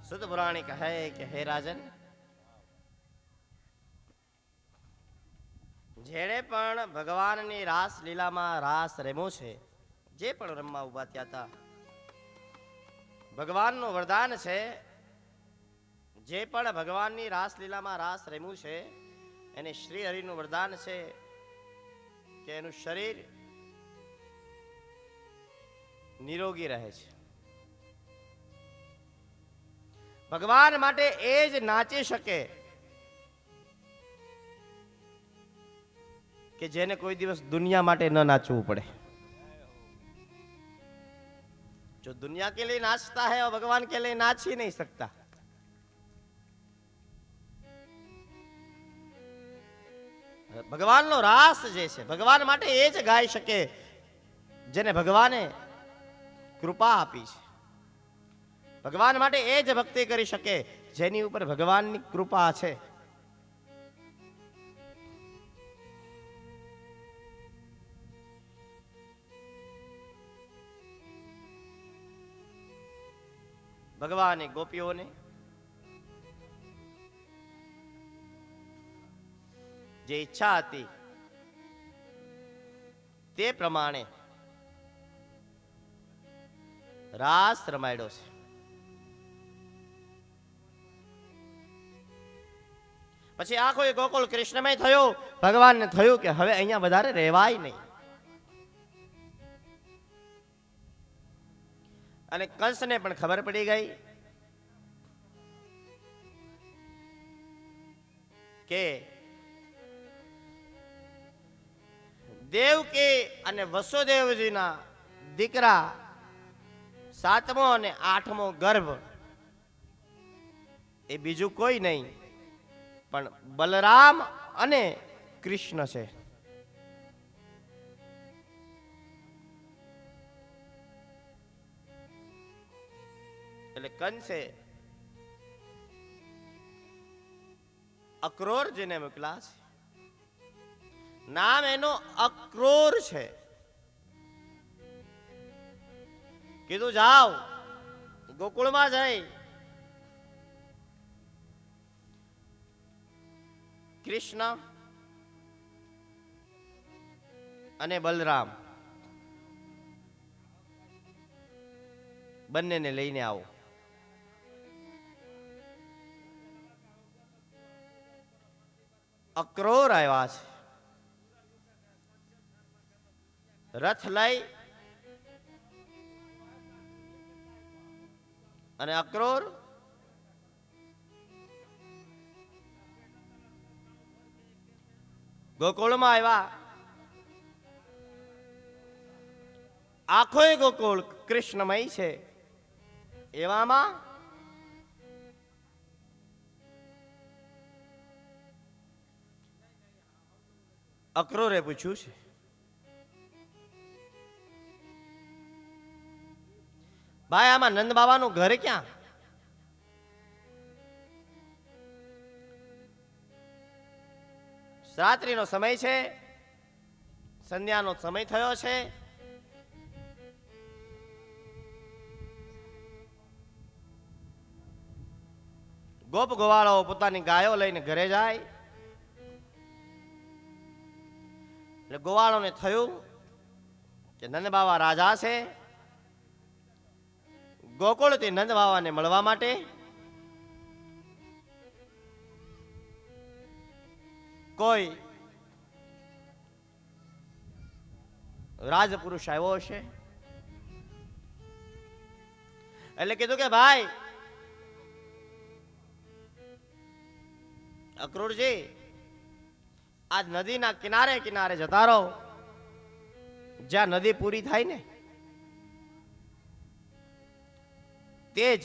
સુત પુરાણી કહે કે હે રાજન, જેણે પણ ભગવાનની રાસ લીલામાં રાસ રમ્યો છે, જે પણ રમવા ઉભા થયા હતા, ભગવાનનું વરદાન છે, જે પણ ભગવાનની રાસ લીલામાં રાસ રમ્યું છે એને શ્રી હરિનું વરદાન છે કે એનું શરીર નિરોગી રહે છે. ભગવાન માટે એ જ નાચી શકે કે જેને કોઈ દિવસ દુનિયા માટે ન નાચવું પડે. जो दुनिया के लिए नाचता है और भगवान के लिए नाच ही नहीं सकता. ભગવાનનો રાસ જે છે, ભગવાન માટે એ જ ગાઈ શકે જેને ભગવાને કૃપા આપી છે. ભગવાન માટે એ જ ભક્તિ કરી શકે જેની ઉપર ભગવાનની કૃપા છે. ભગવાને ગોપીઓને જે ઈચ્છા હતી તે પ્રમાણે રાસ રમાડ્યો છે. પછી આખો એ ગોકુળ કૃષ્ણમય થયો. ભગવાનને થયું કે હવે અહીંયા વધારે રહેવાય નહીં. અને કંસને પણ ખબર પડી ગઈ કે દેવકી અને વસુદેવજીના દીકરા 7મો અને 8મો ગર્ભ એ બીજું કોઈ નહીં પણ બલરામ અને કૃષ્ણ છે. એટલે કંસે અક્રોરજીને મોકલા છે. નામ એનો અક્રોર છે. કીધું જાઓ ગોકુળમાં જઈ કૃષ્ણ અને બલરામ બંનેને લઈને આવો. અક્રોર આવ્યા છે. રથ લઈ અને અક્રોર ગોકુળમાં આવ્યા. આખો ગોકુળ કૃષ્ણમય છે. એવામાં અક્રોરે પૂછ્યું છે, ભાઈ આમાં નંદ બાબાનું ઘર ક્યાં? રાત્રિનો સમય છે, સંધ્યાનો સમય થયો છે. ગોપ ગોવાળો પોતાની ગાયો લઈને ઘરે જાય. એટલે ગોવાળોને થયું કે નંદ બાવા રાજા છે. ગોકુળથી નંદ બાવાને મળવા માટે કોઈ રાજપુરુષ આવ્યો હશે. એટલે કીધું કે ભાઈ અક્રૂરજી આ નદીના કિનારે કિનારે જતા રહો. જ્યાં નદી પૂરી થાય ને તે જ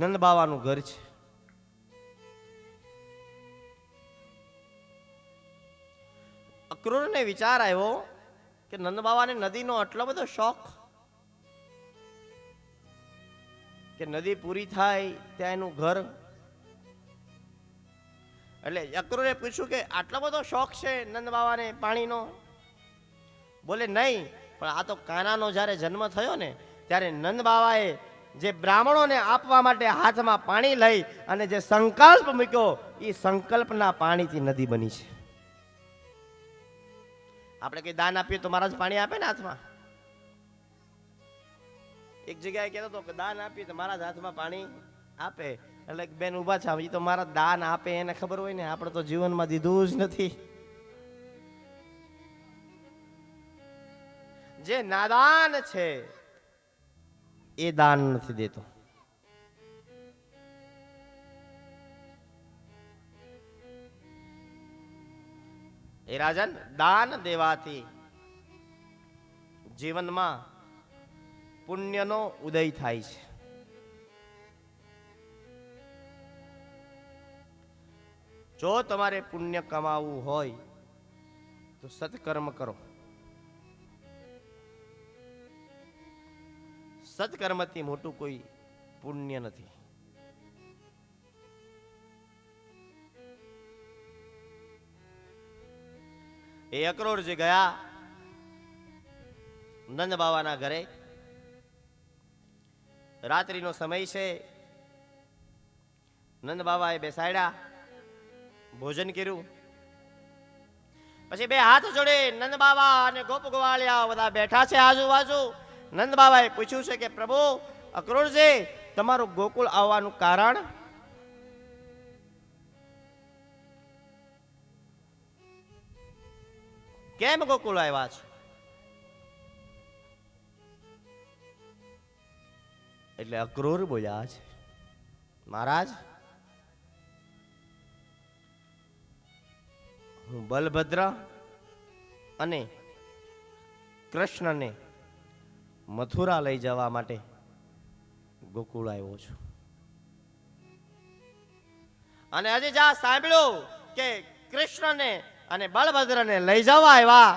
નંદ બાવાનું ઘર છે. અક્રૂરને વિચાર આવ્યો કે નંદ બાવાને નદીનો આટલો બધો શોખ કે નદી પૂરી થાય ત્યાં એનું ઘર. એટલે અક્રૂરે પૂછ્યું કે આટલો બધો શોખ છે નંદ બાવાને પાણીનો? બોલે નહીં, પણ આ તો કાનાનો જ્યારે જન્મ થયો ને ત્યારે નંદ બાવાએ જે બ્રાહ્મણોને આપવા માટે હાથમાં પાણી લઈ અને જે સંકલ્પ મૂક્યો એ સંકલ્પના પાણીથી નદી બની છે. આપણે કઈ દાન આપીએ તો મહારાજ પાણી આપે ને હાથમાં. એક જગ્યાએ કહેતો હતો કે દાન આપીએ તો મહારાજ હાથમાં પાણી આપે. એટલે બેન ઉભા છે, એ તો મારા દાન આપે એને ખબર હોય ને, આપણે તો જીવનમાં દીધું જ નથી. જે નાદાન છે એ દાન નથી દેતો. એ રાજન, દાન દેવાથી જીવનમાં પુણ્યનો ઉદય થાય છે. જો તમારે પુણ્ય કમાવવું હોય તો સત્કર્મ કરો. સત્કર્મથી મોટું કોઈ પુણ્ય નથી. એ અક્રોરજી ગયા નંદ બાવાના ઘરે. રાત્રિનો સમય છે. નંદ બાવાએ બેસાડ્યા, ભોજન કર્યું. પછી બે હાથ જોડે નંદ બાવા અને ગોપ ગોવાળિયા બધા બેઠા છે આજુબાજુ. નંદ બાવાએ પૂછ્યું છે કે પ્રભુ અક્રૂરજી, તમારું ગોકુળ આવવાનું કારણ? કેમ ગોકુળ આવ્યા છે? એટલે અક્રૂર બોલ્યા છે, મહારાજ, હું બલભદ્ર અને કૃષ્ણને મથુરા લઈ જવા માટે ગોકુળ આવ્યો છું. અને હજી જ્યાં સાંભળ્યું કે કૃષ્ણને અને બલભદ્રને લઈ જવા આવ્યા,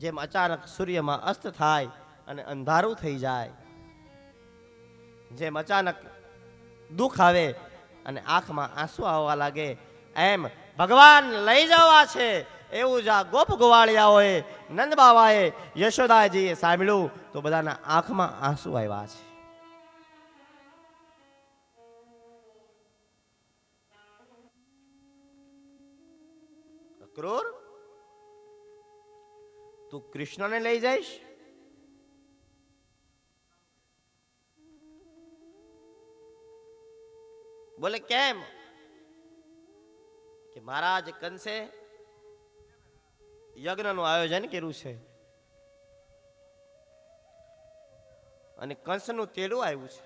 જેમ અચાનક સૂર્યમાં અસ્ત થાય અને અંધારું થઈ જાય, જેમ અચાનક દુઃખ આવે અને આંખમાં આંસુ આવવા લાગે, એમ ભગવાન લઈ જવા છે એવું જ આ ગોપ ગોવાળિયાઓએ, નંદ બાવાએ, યશોદાજીએ સાંભળ્યું તો બધાના આંખમાં આંસુ આવ્યા છે. અક્રૂર, તું કૃષ્ણને લઈ જઈશ? બોલે કેમ? કે મહારાજ કંસે યજ્ઞનું આયોજન કર્યું છે અને કંસનું તેડું આવ્યું છે.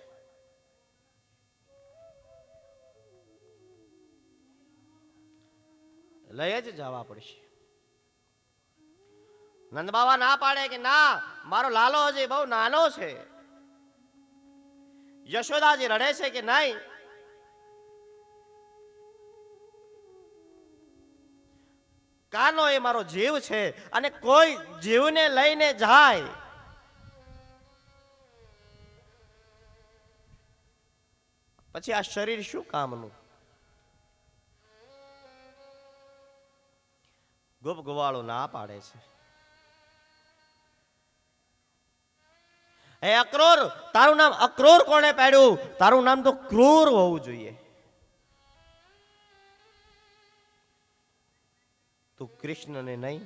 લઈ જ જવા પડશે. નંદ બાવા ના પાડે કે ના, મારો લાલો હજી બહુ નાનો છે. યશોદાજી રડે છે કે નહીં, કાનો એ મારો જીવ છે અને કોઈ જીવને લઈને જાય પછી આ શરીર શું કામનું? ગોપ ગોવાળો ના પાડે છે. હે અક્રૂર, તારું નામ અક્રૂર કોણે પાડ્યું? તારું નામ તો ક્રૂર હોવું જોઈએ. તું કૃષ્ણને નહીં,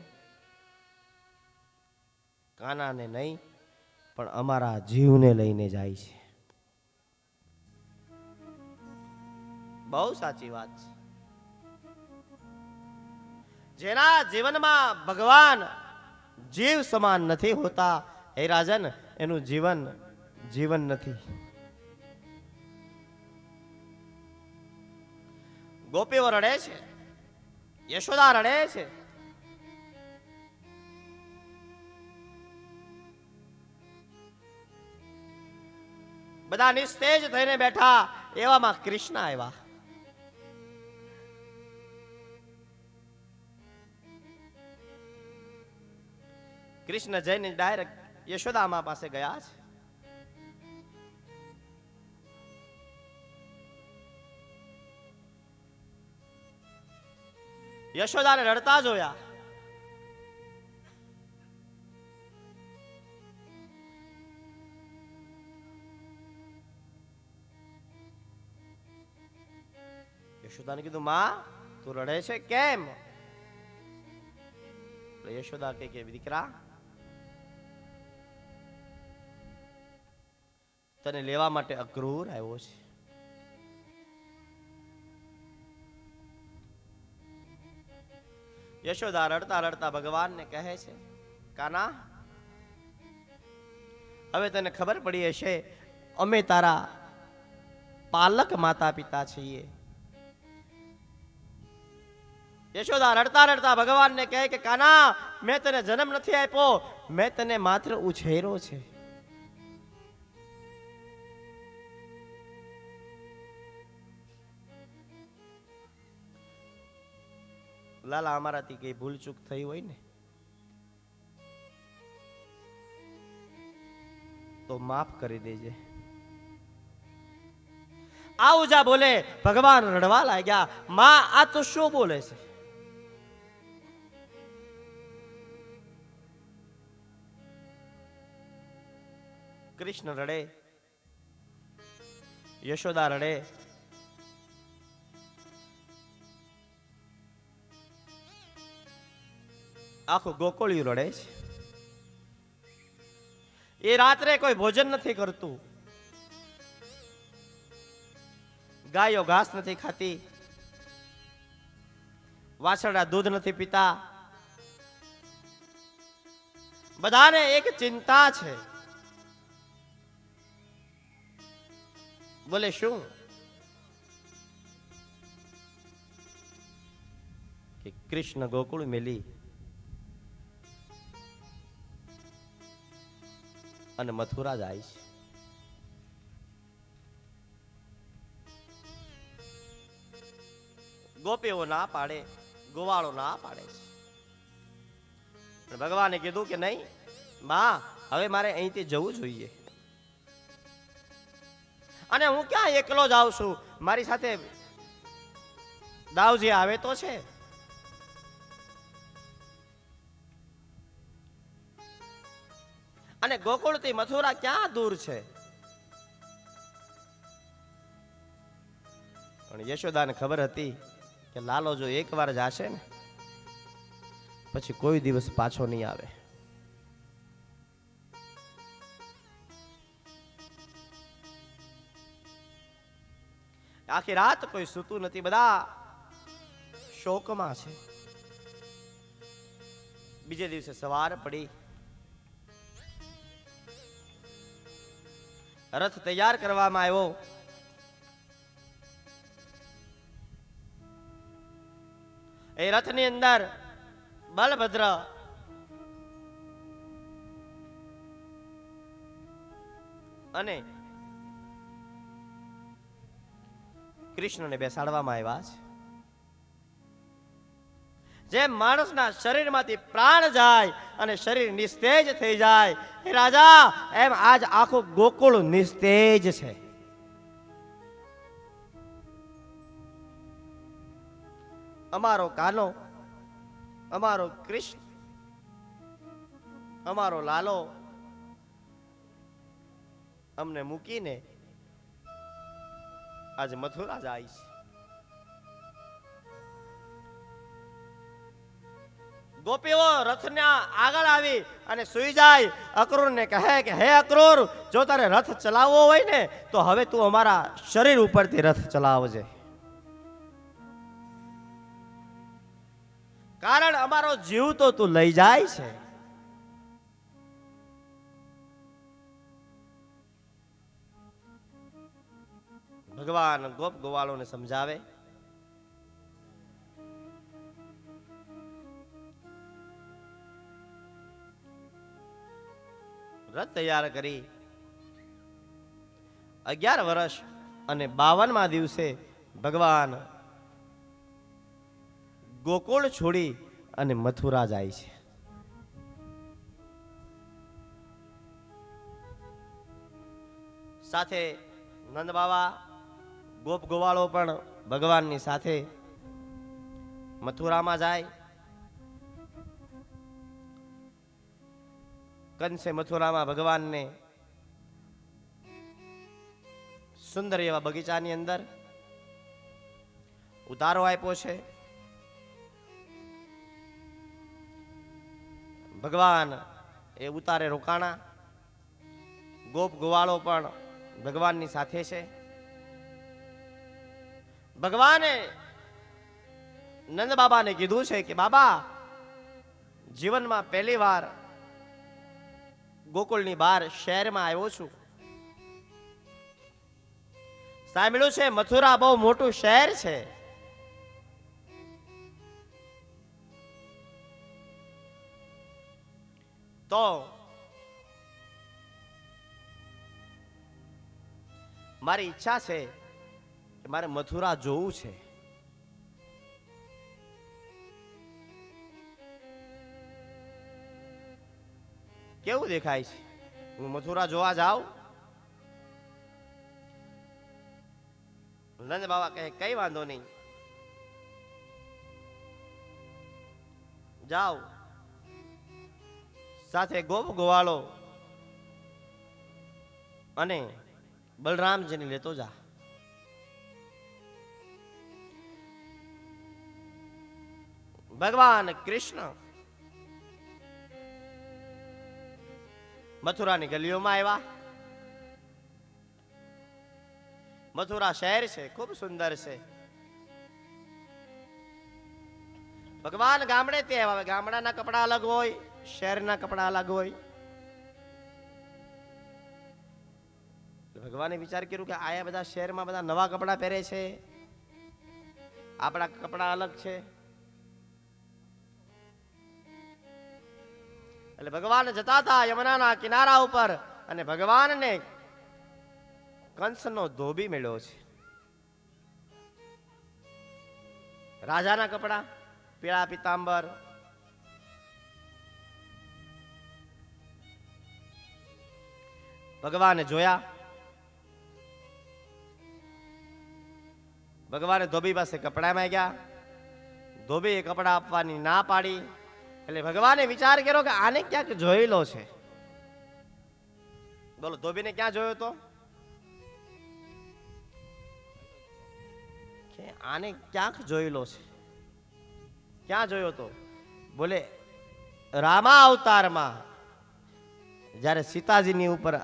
કાનાને નહીં, પણ અમારા જીવને લઈને જાય છે. બહુ સાચી વાત છે. જેના જીવનમાં ભગવાન જીવ સમાન નથી હોતા, હે રાજન, એનું જીવન જીવન નથી. ગોપીઓ રડે છે, યશોદા રડે છે. બધા નિસ્તેજ થઈને બેઠા, એવામાં કૃષ્ણ આવ્યા. કૃષ્ણ જઈને ડાયરેક્ટ યશોદામા પાસે ગયા છે. યશોદાને રડતા જોયા. યશોદાને કીધું, માં તું રડે છે કેમ? યશોદા કે દીકરા, તને લેવા માટે અક્રૂર આવ્યો છે. યશોદા રડતા રડતા ભગવાનને કહે છે, કાના, હવે તને ખબર પડી હશે અમે તારા પાલક માતા પિતા છીએ. યશોદા રડતા રડતા ભગવાનને કહે કે કાના, મેં તને જન્મ નથી આપ્યો, મેં તને માત્ર ઉછેર્યો છે. લાલા, અમારાથી કઈ ભૂલ ચૂક થઈ હોય ને તો માફ કરી દેજે. આવું જા બોલે ભગવાન રડવા લાગ્યા. માં આ તો શું બોલે છે? કૃષ્ણ રડે, યશોદા રડે, આખું ગોકુળિયું રડે છે. એ રાત્રે કોઈ ભોજન નથી કરતું, ગાયો ઘાસ નથી ખાતી, વાછરડા દૂધ નથી પીતા. બધાને એક ચિંતા છે. બોલે શું? કે કૃષ્ણ ગોકુળ મેલી અને મથુરા જાય છે. ગોપીઓ ના પાડે, ગોવાળો ના પાડે છે. પણ ભગવાને કીધું કે નહીં બા, હવે મારે અહીંથી જવું જોઈએ. અને હું ક્યાં એકલો જ આવું છું, મારી સાથે દાવજી આવે તો છે. અને ગોકુળ થી મથુરા ક્યાં દૂર છે? પણ યશોદાને ખબર હતી કે લાલો જો એકવાર જાશે ને પછી કોઈ દિવસ પાછો નહીં આવે. આખી રાત કોઈ સૂતું નથી, બધા શોકમાં છે. બીજે દિવસે સવાર પડી, રથ તૈયાર કરવામાં આવ્યો. એ રથની અંદર બલભદ્ર અને કૃષ્ણને બેસાડવામાં આવ્યા છે. જેમ માણસના શરીરમાંથી પ્રાણ જાય અને શરીર નિસ્તેજ થઈ જાય હે રાજા, એમ આજ આખું ગોકુળ નિસ્તેજ છે. અમારો કાનો, અમારો કૃષ્ણ, અમારો લાલો અમને મૂકીને આજે મથુરા જાય છે. ગોપીઓ રથના આગળ આવી અને સુઈ જાય. અક્રૂરને કહે કે હે અક્રૂર, જો તારે રથ ચલાવવો હોય ને તો હવે તું અમારા શરીર ઉપરથી રથ ચલાવજે, કારણ અમારો જીવ તો તું લઈ જાય છે. ભગવાન ગોપ ગોવાળોને સમજાવે. રથ તૈયાર કરી 11 વર્ષ અને 52મા દિવસે ભગવાન ગોકુળ છોડી અને મથુરા જાય છે. સાથે નંદ બાવા ગોપ ગોવાળો પણ ભગવાનની સાથે મથુરામાં જાય. કંસે મથુરામાં ભગવાનને સુંદર એવા બગીચાની અંદર ઉતારો આપ્યો છે. ભગવાન એ ઉતારે રોકાણા. ગોપ ગોવાળો પણ ભગવાનની સાથે છે. ભગવાને નંદ બાબાને કીધું છે કે બાબા, જીવનમાં પહેલી વાર ગોકુળની બહાર શહેરમાં આવ્યો છું. સાંભળ્યું છે મથુરા બહુ મોટું શહેર છે. તો મારી ઈચ્છા છે કે મારે મથુરા જોવું છે. કેવું દેખાય છે? હું મથુરા જોવા જાઉં? નંદ બાબા કહે કઈ વાંધો નહીં, જાઓ. સાથે ગોપ ગોવાળો અને બલરામજીને લેતો જા. ભગવાન કૃષ્ણ મથુરાની ગલીઓમાં આવ્યા. મથુરા શહેર છે, ખૂબ સુંદર છે. ભગવાન ગામડે તે આવ્યા. ગામડાના કપડા અલગ હોય, શહેરના કપડા અલગ હોય. ભગવાને વિચાર કર્યું કે આયા બધા શહેરમાં બધા નવા કપડા પહેરે છે, આપણા કપડા અલગ છે. એટલે ભગવાન જતા હતા યમુનાના કિનારા ઉપર અને ભગવાનને કંસનો ધોબી મળ્યો છે. રાજાના કપડા, પીળા પીતાંબર. ભગવાને જોયા. ભગવાને ધોબી પાસે કપડા માંગ્યા. ધોબીએ કપડા આપવાની ના પાડી. એટલે ભગવાને વિચાર કર્યો કે આને ક્યાંક જોયેલો છે. બોલો, ધોબીને ક્યાં જોયો તો? કે આને ક્યાંક જોયેલો છે. ક્યાં જોયો તો? બોલે રામા અવતારમાં જ્યારે સીતાજીની ઉપર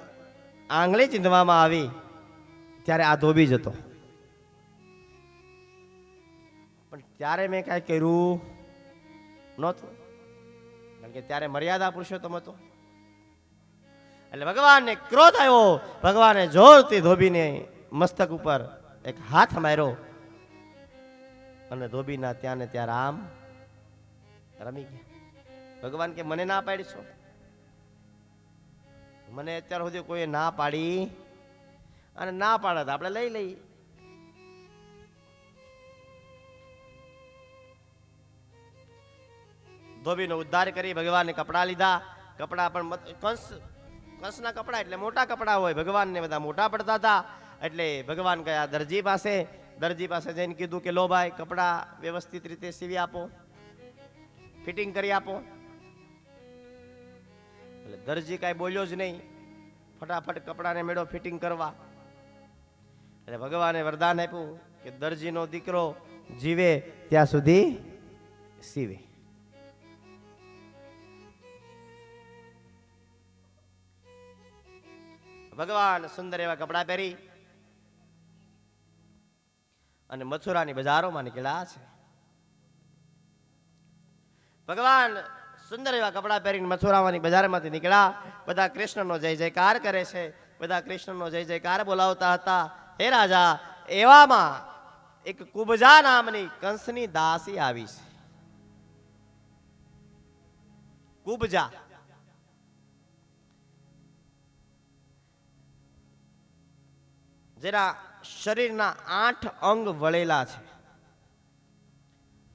આંગળી ચીંધવામાં આવી ત્યારે આ ધોબી જ હતો. પણ ત્યારે મેં કાંઈ કર્યું નહોતું, કારણ કે ત્યારે મર્યાદા પુરુષોત્તમ હતો. એટલે ભગવાનને ક્રોધ આવ્યો. ભગવાને જોરથી ધોબીને મસ્તક ઉપર એક હાથ માર્યો અને ધોબીના ત્યાં ને ત્યાં રામ રમી ગયા. ભગવાન કે મને ના પાડીશો? મને અત્યાર સુધી કોઈ ના પાડી, અને ના પાડે તો આપણે લઈ લઈએ. ધોબીનો ઉદ્ધાર કરી ભગવાનને કપડા લીધા. કપડા પણ કંસના કપડા એટલે મોટા કપડા હોય. ભગવાનને બધા મોટા પડતા હતા. એટલે ભગવાન ગયા દરજી પાસે. દરજી પાસે જઈને કીધું કે લો ભાઈ, કપડા વ્યવસ્થિત રીતે સીવી આપો, ફિટિંગ કરી આપો. એટલે દરજી કાંઈ બોલ્યો જ નહીં, ફટાફટ કપડાને મેળો ફિટિંગ કરવા. એટલે ભગવાને વરદાન આપ્યું કે દરજીનો દીકરો જીવે ત્યાં સુધી સીવે. ભગવાન સુંદર એવા કપડા પહેરી અને મથુરાની બજારોમાં નીકળ્યા છે. ભગવાન સુંદર એવા કપડા પહેરીને મથુરાની બજારમાંથી નીકળ્યા. બધા કૃષ્ણનો જય જયકાર કરે છે. બધા કૃષ્ણનો જય જયકાર બોલાવતા હતા. હે રાજા, એવામાં એક કુબજા નામની કંસની દાસી આવી છે. કુબજા જેના શરીરના 8 અંગ વળેલા છે,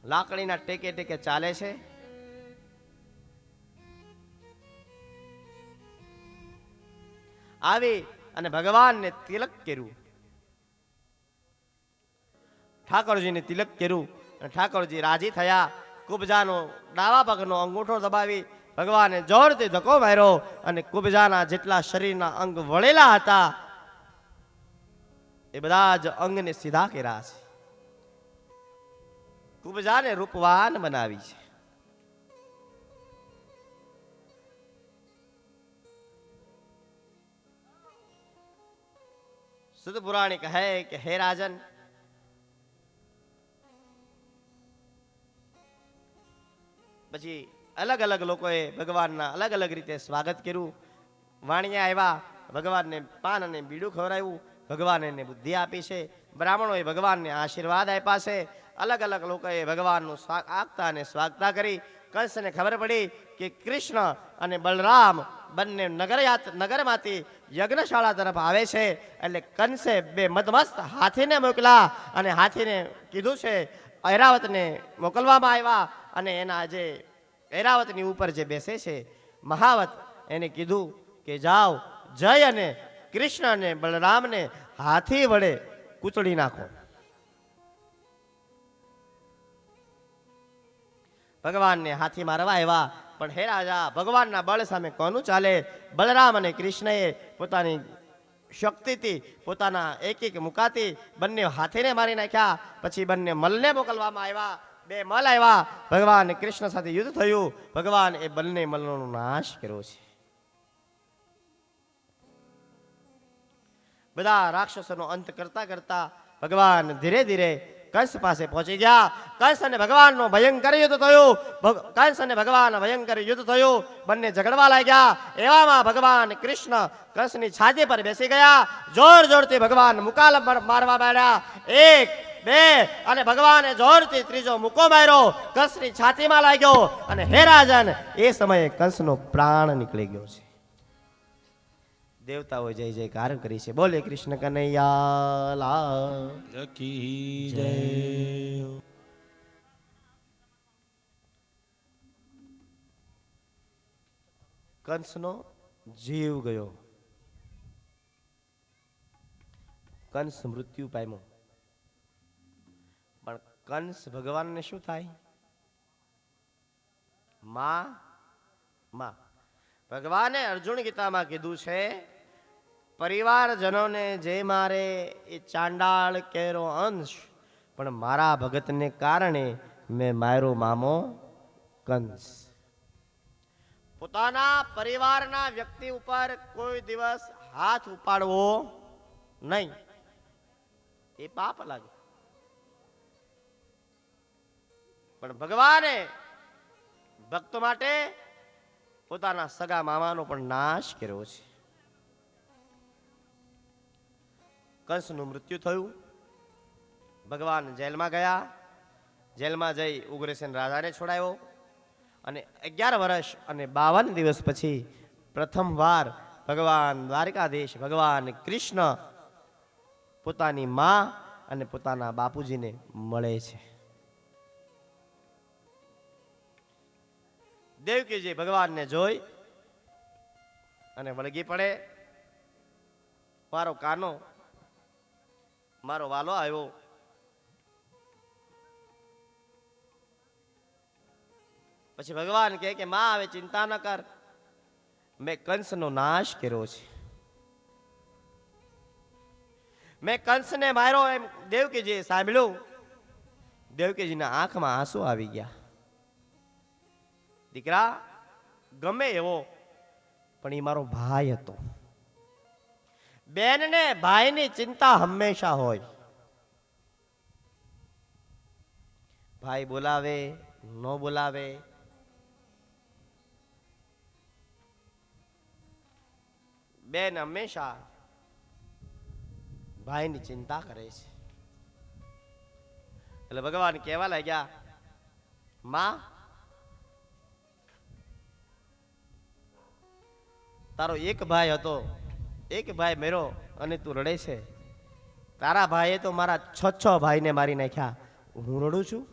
લાકડીના ટેકે ટેકે ચાલે છે. આવી અને ભગવાનને તિલક કર્યું. ઠાકોરજીને તિલક કર્યું અને ઠાકોરજી રાજી થયા. કુબજાનો ડાવા પગનો અંગૂઠો દબાવી ભગવાને જોરથી ધક્કો માર્યો અને કુબજાના જેટલા શરીરના અંગ વળેલા હતા એ બધા જ અંગને સીધા કર્યા છે. કુબજાને રૂપવાન બનાવી છે. સુદ પુરાણી કહે કે હે રાજન, પછી અલગ અલગ લોકોએ ભગવાનના અલગ અલગ રીતે સ્વાગત કર્યું. વાણિયા આવ્યા, ભગવાનને પાન અને બીડું ખવડાવ્યું, ભગવાન એને બુદ્ધિ આપી છે. બ્રાહ્મણોએ ભગવાનને આશીર્વાદ આપ્યા છે. અલગ અલગ લોકોએ ભગવાનનું આગતા અને સ્વાગતા કરી. કંસને ખબર પડી કે કૃષ્ણ અને બલરામ બંને નગરમાંથી યજ્ઞશાળા તરફ આવે છે. એટલે કંસે બે મદમસ્ત હાથીને મોકલા અને હાથીને કીધું છે ઐરાવતને મોકલવામાં આવ્યા. અને એના જે ઐરાવતની ઉપર જે બેસે છે મહાવત, એને કીધું કે જાઓ, જય અને કૃષ્ણ અને બલરામને હાથી વડે કૂચડી નાખો. ભગવાનને હાથી મારવા આવ્યા, પણ હે રાજા, ભગવાનના બળ સામે કોનું ચાલે? બલરામ અને કૃષ્ણએ પોતાની શક્તિથી, પોતાના એક એક મુકાથી બંને હાથીને મારી નાખ્યા. પછી બંને મલને મોકલવામાં આવ્યા. બે મલ આવ્યા, ભગવાન કૃષ્ણ સાથે યુદ્ધ થયું. ભગવાન એ બંને મલનો નાશ કર્યો છે. બધા રાક્ષસોનો અંત કરતા કરતા ભગવાન ધીરે ધીરે કંસ પાસે પહોંચી ગયા. કંસ અને ભગવાનનો ભયંકર યુદ્ધ થયું. કંસ અને ભગવાન ભયંકર યુદ્ધ થયું. બંને ઝઘડવા લાગ્યા. એવામાં ભગવાન કૃષ્ણ કંસની છાતી પર બેસી ગયા. જોર જોરથી ભગવાન મુકાલ મારવા માંડ્યા. એક, બે, અને ભગવાને જોરથી ત્રીજો મુકો માર્યો. કંસની છાતીમાં લાગ્યો અને હે રાજન, એ સમયે કંસનો પ્રાણ નીકળી ગયો છે. દેવતાઓ જય જયકાર કરી છે. બોલે કૃષ્ણ કનૈયા લાલ કી જય. કંસનો જીવ ગયો. કંસ મૃત્યુ પામ્યો. પણ કંસ ભગવાનને શું થાય? માં. ભગવાને અર્જુન ગીતામાં કીધું છે, પરિવારજનોને જે મારે એ ચાંડાળ કેરો અંશ, પણ મારા ભગતને કારણે મેં મારો મામો કંસ. પોતાના પરિવારના વ્યક્તિ ઉપર કોઈ દિવસ હાથ ઉપાડવો નહીં, એ પાપ લાગે. પણ ભગવાને ભક્તો માટે પોતાના સગા મામાનો પણ નાશ કર્યો છે. કંસનું મૃત્યુ થયું. ભગવાન જેલમાં ગયા. જેલમાં જઈ ઉગ્રસેન રાજાને છોડાયો. અને 11 વર્ષ અને 52 દિવસ પછી પ્રથમવાર ભગવાન દ્વારકાધીશ ભગવાન કૃષ્ણ પોતાની માં અને પોતાના બાપુજીને મળે છે. દેવકીજી ભગવાનને જોઈ અને વળગી પડે. મારો કાનો, મારો વાલો આવ્યો. પછી ભગવાન કહે કે માં, હવે ચિંતા ન કર, મેં કંસનો નાશ કર્યો છે. મેં કંસને માર્યો એમ દેવકીજીએ સાંભળ્યું. દેવકીજીના આંખમાં આંસુ આવી ગયા. દીકરા ગમે એવો, પણ એ મારો ભાઈ હતો. બેનને ભાઈની ચિંતા હંમેશા હોય. ભાઈ બોલાવે ન બોલાવે, બેન હંમેશા ભાઈની ચિંતા કરે છે. એટલે ભગવાન કહેવા લાગ્યા, માં, તારો એક ભાઈ હતો, એક ભાઈ મેરો અને તું રડે છે. તારા ભાઈએ તો મારા 6 ભાઈને મારી નાખ્યા, હું રડું છું?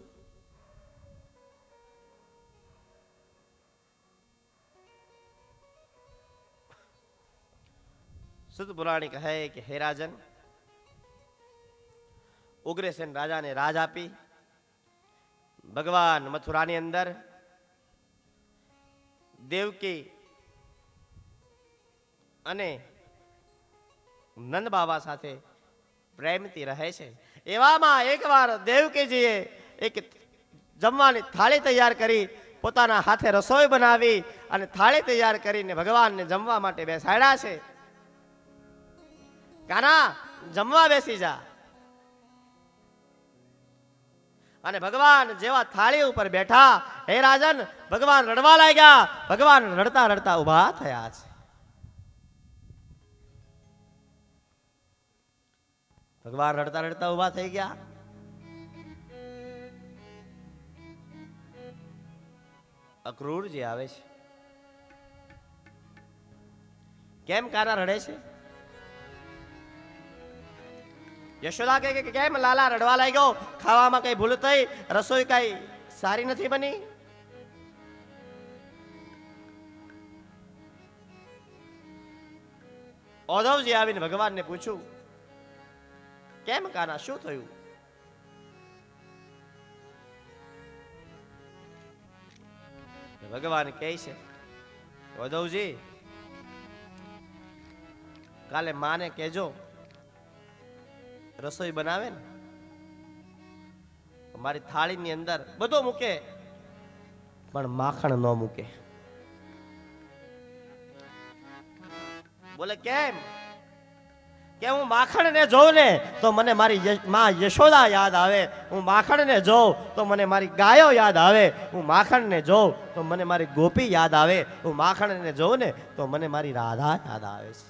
સુત પુરાણી કહે કે હે રાજન, ઉગ્રસેન રાજાને રાજ આપી. ભગવાન મથુરાની અંદર દેવકી અને નંદ બાબા સાથે પ્રેમથી રહે છે. એવામાં એકવાર દેવકીજીએ એક જમવાની થાળી તૈયાર કરી, પોતાના હાથે રસોઈ બનાવી અને થાળી તૈયાર કરીને ભગવાનને જમવા માટે બેસાડ્યા છે. કાના જમવા બેસી જા. અને ભગવાન જેવા થાળી ઉપર બેઠા, હે રાજન, ભગવાન રડવા લાગ્યા. ભગવાન રડતા રડતા ઊભા થયા છે. ભગવાન રડતા રડતા ઊભા થઈ ગયા. અક્રૂરજી આવે છે. કેમ કાના રડે છે? યશોદા કહે કે કેમ લાલા રડવા લાગ્યો? ખાવામાં કઈ ભૂલ થઈ? રસોઈ કઈ સારી નથી બની? ઔધવજી આવીને ભગવાનને પૂછ્યું, કેમ કાના, શું થયું? ભગવાન કહે છે, ઔધવજી, કાલે માને કહેજો રસોઈ બનાવે ને, મારી થાળીની અંદર બધું મૂકે પણ માખણ ન મૂકે. બોલે કેમ? કે હું માખણ ને જોઉં ને તો મને મારી માં યશોદા યાદ આવે. હું માખણ ને જોઉં તો મને મારી ગાયો યાદ આવે. હું માખણ ને જોઉં તો મને મારી ગોપી યાદ આવે. હું માખણ ને જોઉં ને તો મને મારી રાધા યાદ આવે છે.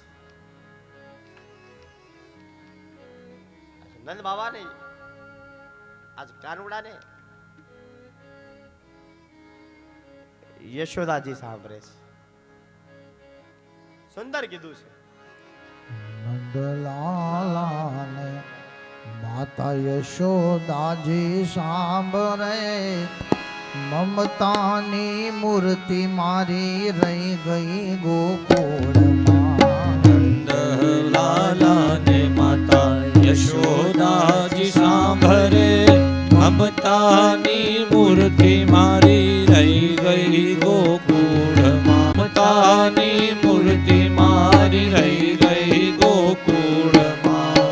નંદ બાબા ને આજ કાનુડા ને યશોદાજી સાંભળે છે. સુંદર કીધું છે. નંદલાલાને માતા યશોદાજી સાંભળે, મમતાની મૂર્તિ મારી રહી ગઈ ગોકુળમાં. નંદલાલાને માતા યશોદાજી સાંભળે, મમતાની મૂર્તિ મારી રહી ગઈ ગોકુળમાં. મમતાની મૂર્તિ મારી રહી ગઈ ગોકુળમાં.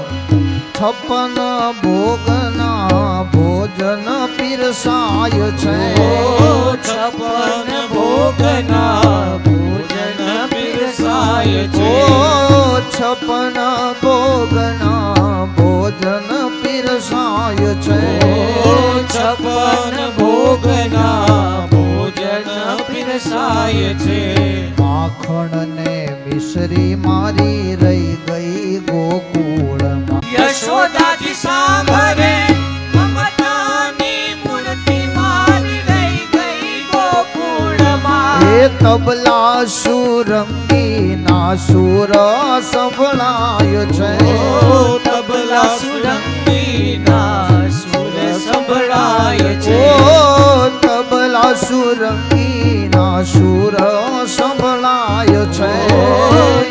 56 ભોગના ભોજન પીરસાય છે. 56 ભોગના ભોજન પીરસાય છે. 56 ભોગના ભોજન પીરસાય છે. 56 ભોગના ભોજન પીરસાય છે. માખણ ને મિશ્રી મારી રહી ગઈ ગોકુળમાં. યશોદાજી સાંભળે, મમતાની મૂર્તિ મારી રહી ગઈ ગોકુળમાં. એ તબલા સુરંગી ના સુર સંભળાય છે. તબલા સુરંગી ના સુર સંભળાય છે. તબલા સુરંગી ના સુર સંભળાય છે.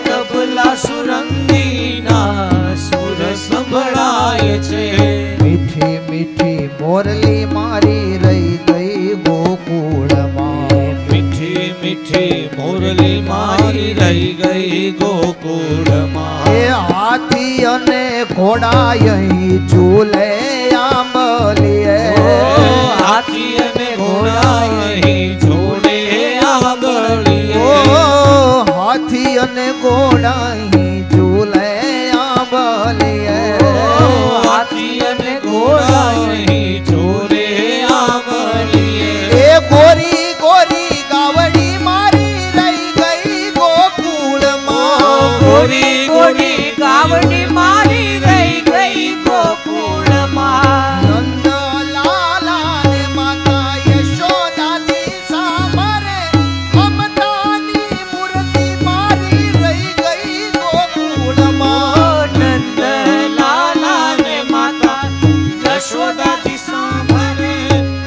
તબલા સુરંગી ના સુર સંભળાય છે. મીઠી મીઠી મોરલી મારી રહી ગઈ ગોકુળમાં. મીઠી મીઠી મોરલી મારી રહી ગઈ ગોકુળમાં. એ હાથી અને ઘોડા અહીં ઝૂલે આંબલીએ. હાથી અને ઘોડા અહીં ઝૂલે આંબલીએ. હાથી અને ઘોડા અહીં ઝૂલે આંબલીએ. હાથી અને ઘોડા અહીં ઝૂલે આંબલીએ. એ ગોરી ગોરી ગાવડી મારી રહી ગઈ ગોકુળમાં. ગોરી ગોરી ગાવડી મારી રહી ગઈ ગોકુળમાં. નંદલાલા ને માતા યશોદાજી સાંભળે, મમતાની મૂર્તિ મારી રહી ગઈ ગોકુળમાં. નંદલાલા ને માતા યશોદાજી સાંભળે,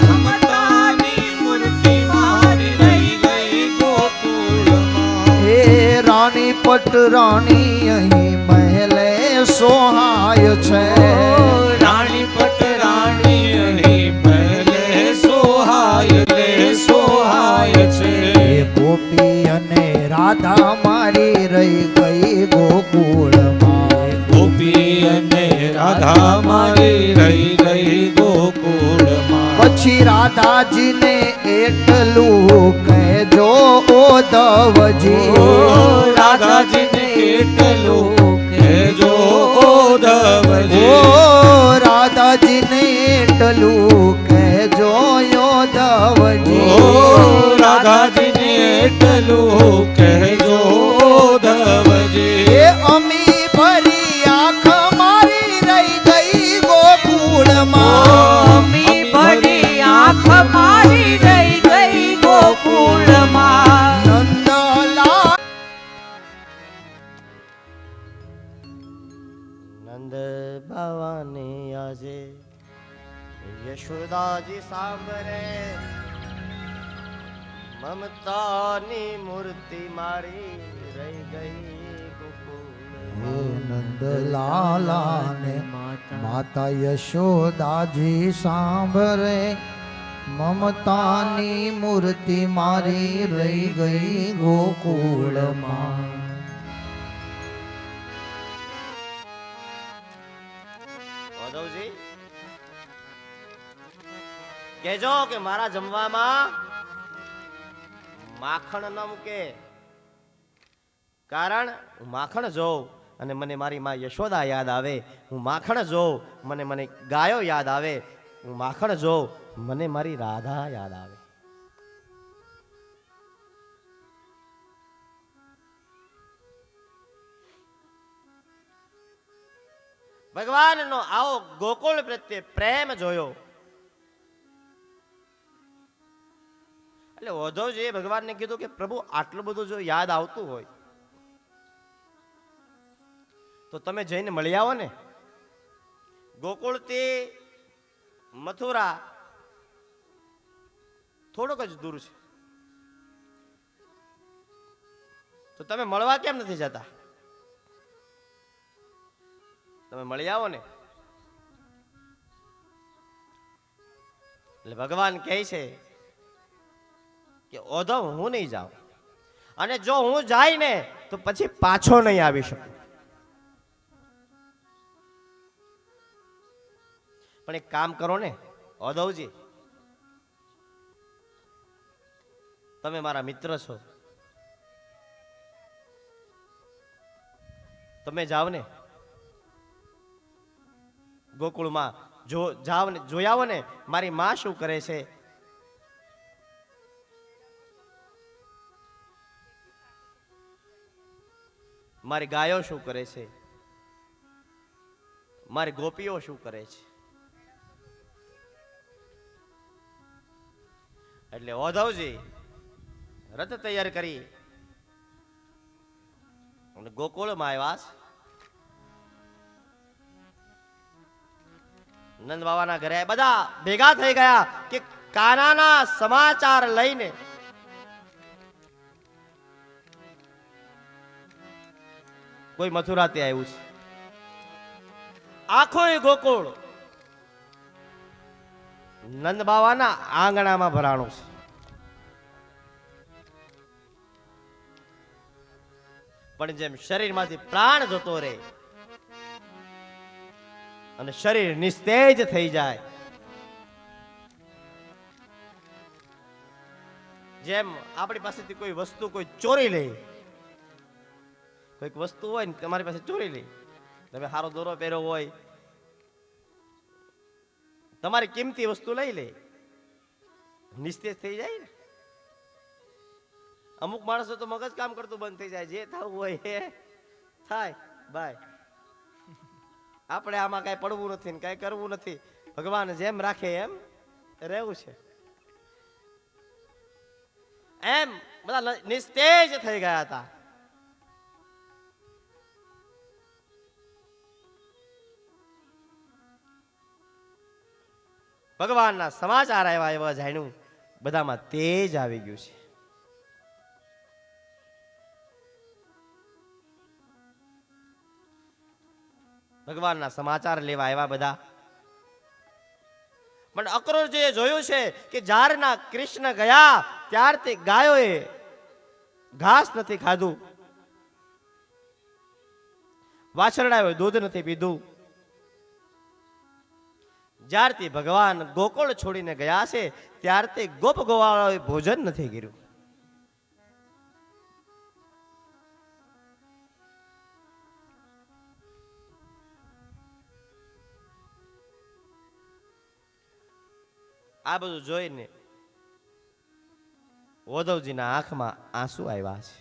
મમતાની મૂર્તિ મારી રહી ગઈ ગોકુળમાં. હે રાણી પટરાણી અહીં મહેલે સોહાય છે. રાણી પટરાણી અહીં પહેલે સોહાય છે. એ ગોપી અને રાધા મારી રહી ગઈ ગોકુળમાં. ગોપી અને રાધા મારી રહી ગઈ ગોકુળમાં. પછી રાધા ઉદ્ધવજી રાધાજીને એટલું કહેજો ઓ ઉદ્ધવજી રાધાજીને એટલું કહેજો ઉદ્ધવજી રાધાજીને એટલું કહેજો ઉદ્ધવજી એ અમી ભરી આંખ મારી રહી ગઈ ગોકુળમાં અમી ભરી આંખ મારી રહી ગઈ ગોકુળમાં નંદલાલ નંદ બાવાને આજે યશોદાજી સાંભળે મમતાની મૂર્તિ મારી રહી ગઈ હે ગોકુળમાં. નંદલાલાને માતા યશોદાજી સાંભળે મમતાની મૂર્તિ મારી રહી ગઈ ગોકુળમાં માધવજી કહેજો કે મારા જમવામાં માખણ ન મૂકે, કારણ હું માખણ જોઉં અને મને મારી માં યશોદા યાદ આવે. હું માખણ જોઉં મને ગાયો યાદ આવે. હું માખણ જોઉં મને મારી રાધા યાદ આવે. ભગવાનનો આવો ગોકુળ પ્રત્યે પ્રેમ જોયો એટલે ઉદ્ધવજીએ ભગવાનને કીધું કે પ્રભુ આટલું બધું જો યાદ આવતું હોય તો તમે જઈને મળી આવો ને. ગોકુળથી મથુરા થોડુંક જ દૂર છે, તો તમે મળવા કેમ નથી જતા? તમે મળી આવો ને. એટલે ભગવાન કહે છે કે ઉદ્ધવ હું નહીં જાઉં, અને જો હું જાય ને તો પછી પાછો નહીં આવી શકું. પણ એક કામ કરો ને ઉદ્ધવજી, તમે મારા મિત્ર છો, તમે જાઓ ને ગોકુળમાં, જાઓ ને જોઈ આવો ને મારી માં શું કરે છે. મારી ગાયો શું કરે છે, મારી ગોપીઓ શું કરે છે. એટલે ઉદ્ધવજી રથ તૈયાર કરી અને ગોકુળમાં આવ્યા છે. નંદ બાબાના ઘરે બધા ભેગા થઈ ગયા કે કાનાના સમાચાર લઈને કોઈ મથુરાથી આવ્યું છે. આખો ગોકુળ નંદ બાબાના આંગણામાં ભરાણું છે. પણ જેમ શરીરમાંથી પ્રાણ જતો રહે અને શરીર નિસ્તેજ થઈ જાય, જેમ આપણી પાસેથી કોઈ વસ્તુ કોઈ ચોરી લે, કોઈક વસ્તુ હોય ને તમારી પાસે ચોરી લે, તમે સારો દોરો પહેર્યો હોય, તમારી કિંમતી વસ્તુ લઈ લે, નિસ્તેજ થઈ જાય ને. અમુક માણસો તો મગજ કામ કરતું બંધ થઈ જાય, જે થવું હોય એ થાય. બાય, આપણે આમાં કઈ પડવું નથી ને કઈ કરવું નથી. ભગવાન જેમ રાખે એમ રહેવું છે. એમ બધા નિસ્તેજ થઈ ગયા હતા. ભગવાનના સમાચાર આવ્યા એવા જાણ્યું, બધામાં તેજ આવી ગયું છે. ભગવાનના સમાચાર લેવા આવ્યા બધા. પણ અક્રૂરજીએ જોયું છે કે જ્યારના કૃષ્ણ ગયા ત્યારથી ગાયોએ ઘાસ નથી ખાધું, વાછરડાઓએ દૂધ નથી પીધું. જ્યારથી ભગવાન ગોકુળ છોડીને ગયા છે ત્યારથી ગોપ ગોવાળોએ ભોજન નથી કર્યું. આ બધું જોઈને ઉદ્ધવજીના આંખમાં આંસુ આવ્યા છે.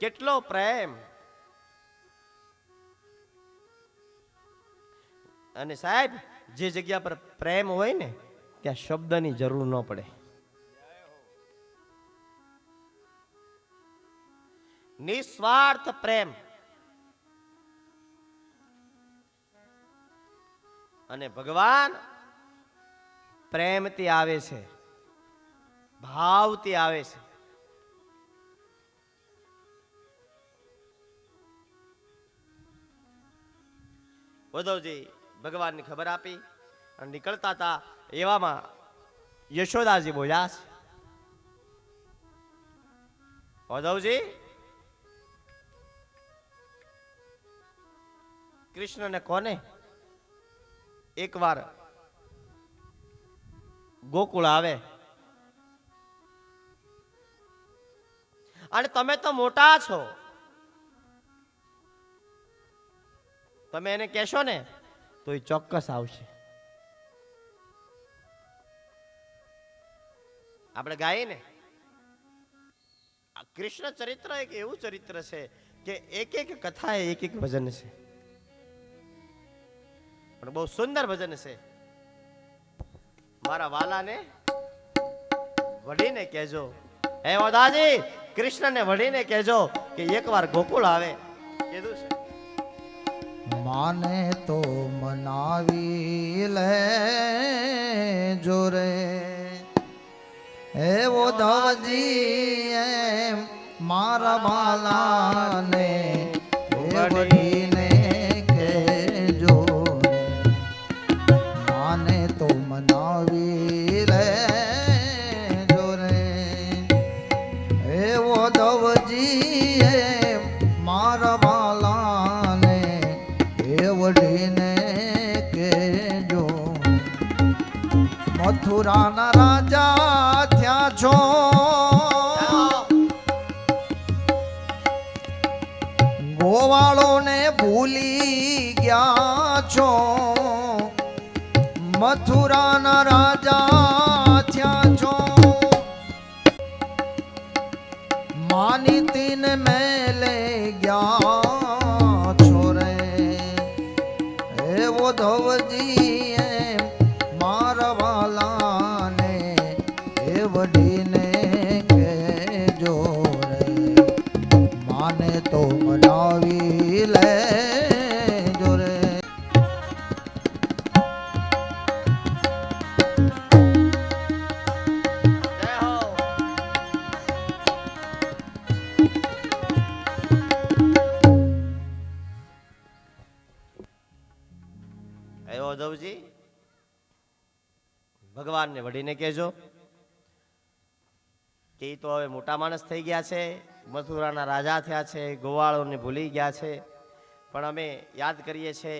કેટલો પ્રેમ. અને સાહેબ, જે જગ્યા પર પ્રેમ હોય ને ત્યાં શબ્દની જરૂર ન પડે. નિસ્વાર્થ પ્રેમ. અને ભગવાન પ્રેમથી આવે છે, ભાવથી આવે છે. ઉદ્ધવજી ભગવાનની ખબર આપી અને નીકળતા હતા એવામાં યશોદાજી બોલ્યા છે, ઉદ્ધવજી, કૃષ્ણને કોને એકવાર ગોકુળ આવે અને તમે તો મોટા છો, તમે એને કહેશો ને તો એ ચોક્કસ આવશે. આપણે ગાઈએ ને, આ કૃષ્ણ ચરિત્ર એક એવું ચરિત્ર છે કે એક એક કથા એક એક ભજન છે, પણ બહુ સુંદર ભજન છે. મારા વાલાને વડીને કહેજો, હે ઓદાજી, કૃષ્ણને વડીને કહેજો કે એકવાર ગોકુળ આવે. કીધું છે. માને તો મનાવી લે જોરે હે ઉદ્ધવજી એમ મારા બાલાને વડીને કહેજો રે. માને તો મનાવી લે જોરે હે ઉદ્ધવજી એમ મારા બાલાને વડીને કહેજો. મથુરાના રાજા થયા છો, ગોવાળોને ભૂલી ગયા છો. મથુરાના રાજા થયા છો, માનીતીને મેલે ગયા છો રે. ઉદ્ધવજી એમ મારા વાલાને એ વડીને કહેજો રે. માને તો મનાવી લેજો રે. જય હો. હે ઉદ્ધવજી, ભગવાનને વડીને કહેજો કે ઈ તો હવે મોટા માણસ થઈ ગયા છે, મથુરાના રાજા થયા છે, ગોવાળોને ભૂલી ગયા છે, પણ અમે યાદ કરીએ છીએ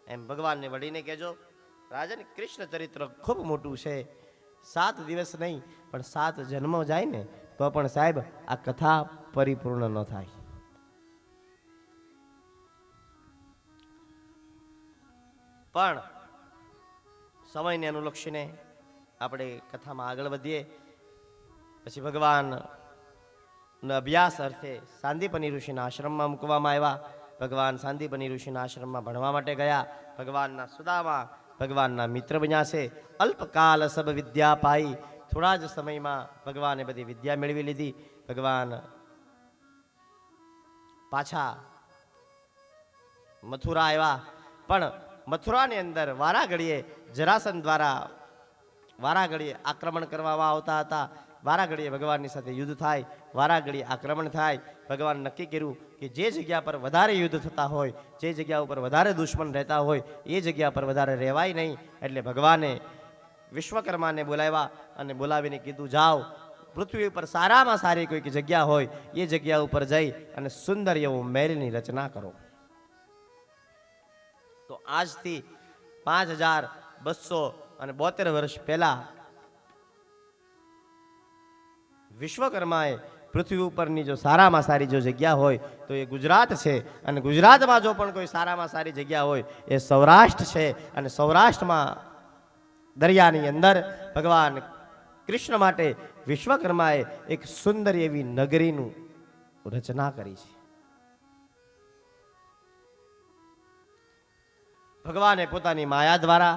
એમ ભગવાનને વડીને કહેજો. રાજન, કૃષ્ણ ચરિત્ર ખૂબ મોટું છે. 7 દિવસ નહીં પણ 7 જન્મ જાય ને તો પણ સાહેબ આ કથા પરિપૂર્ણ ન થાય. પણ સમયને અનુલક્ષીને આપણે કથામાં આગળ વધીએ. પછી ભગવાન અભ્યાસ અર્થે સાંદીપની ઋષિના આશ્રમમાં મૂકવામાં આવ્યા. ભગવાન સાંદીપની ઋષિના આશ્રમમાં ભણવા માટે ગયા. ભગવાનના સુદામા ભગવાનના મિત્ર બન્યા છે. અલ્પકાલ સબ વિદ્યા પાઈ, થોડા જ સમયમાં ભગવાને બધી વિદ્યા મેળવી લીધી. ભગવાન પાછા મથુરા આવ્યા, પણ મથુરાની અંદર વારા ઘડીએ જરાસંધ દ્વારા વારા ઘડીએ આક્રમણ કરવામાં આવતા હતા. વારા ઘડીએ ભગવાનની સાથે યુદ્ધ થાય, વારા ઘડીએ આક્રમણ થાય. ભગવાન નક્કી કર્યું કે જે જગ્યા પર વધારે યુદ્ધ થતા હોય, જે જગ્યા ઉપર વધારે દુશ્મન રહેતા હોય એ જગ્યા પર વધારે રહેવાય નહીં. એટલે ભગવાને વિશ્વકર્માને બોલાવ્યા અને બોલાવીને કીધું, જાઓ પૃથ્વી ઉપર સારામાં સારી કોઈક જગ્યા હોય એ જગ્યા ઉપર જઈ અને સુંદર એવું મહેલની રચના કરો. તો આજથી 5272 વર્ષ પહેલા વિશ્વકર્માએ પૃથ્વી ઉપરની જો સારામાં સારી જો જગ્યા હોય તો એ ગુજરાત છે. અને ગુજરાતમાં જો પણ કોઈ સારામાં સારી જગ્યા હોય એ સૌરાષ્ટ્ર છે. અને સૌરાષ્ટ્રમાં દરિયાની અંદર ભગવાન કૃષ્ણ માટે વિશ્વકર્માએ એક સુંદર એવી નગરીનું રચના કરી છે. ભગવાને પોતાની માયા દ્વારા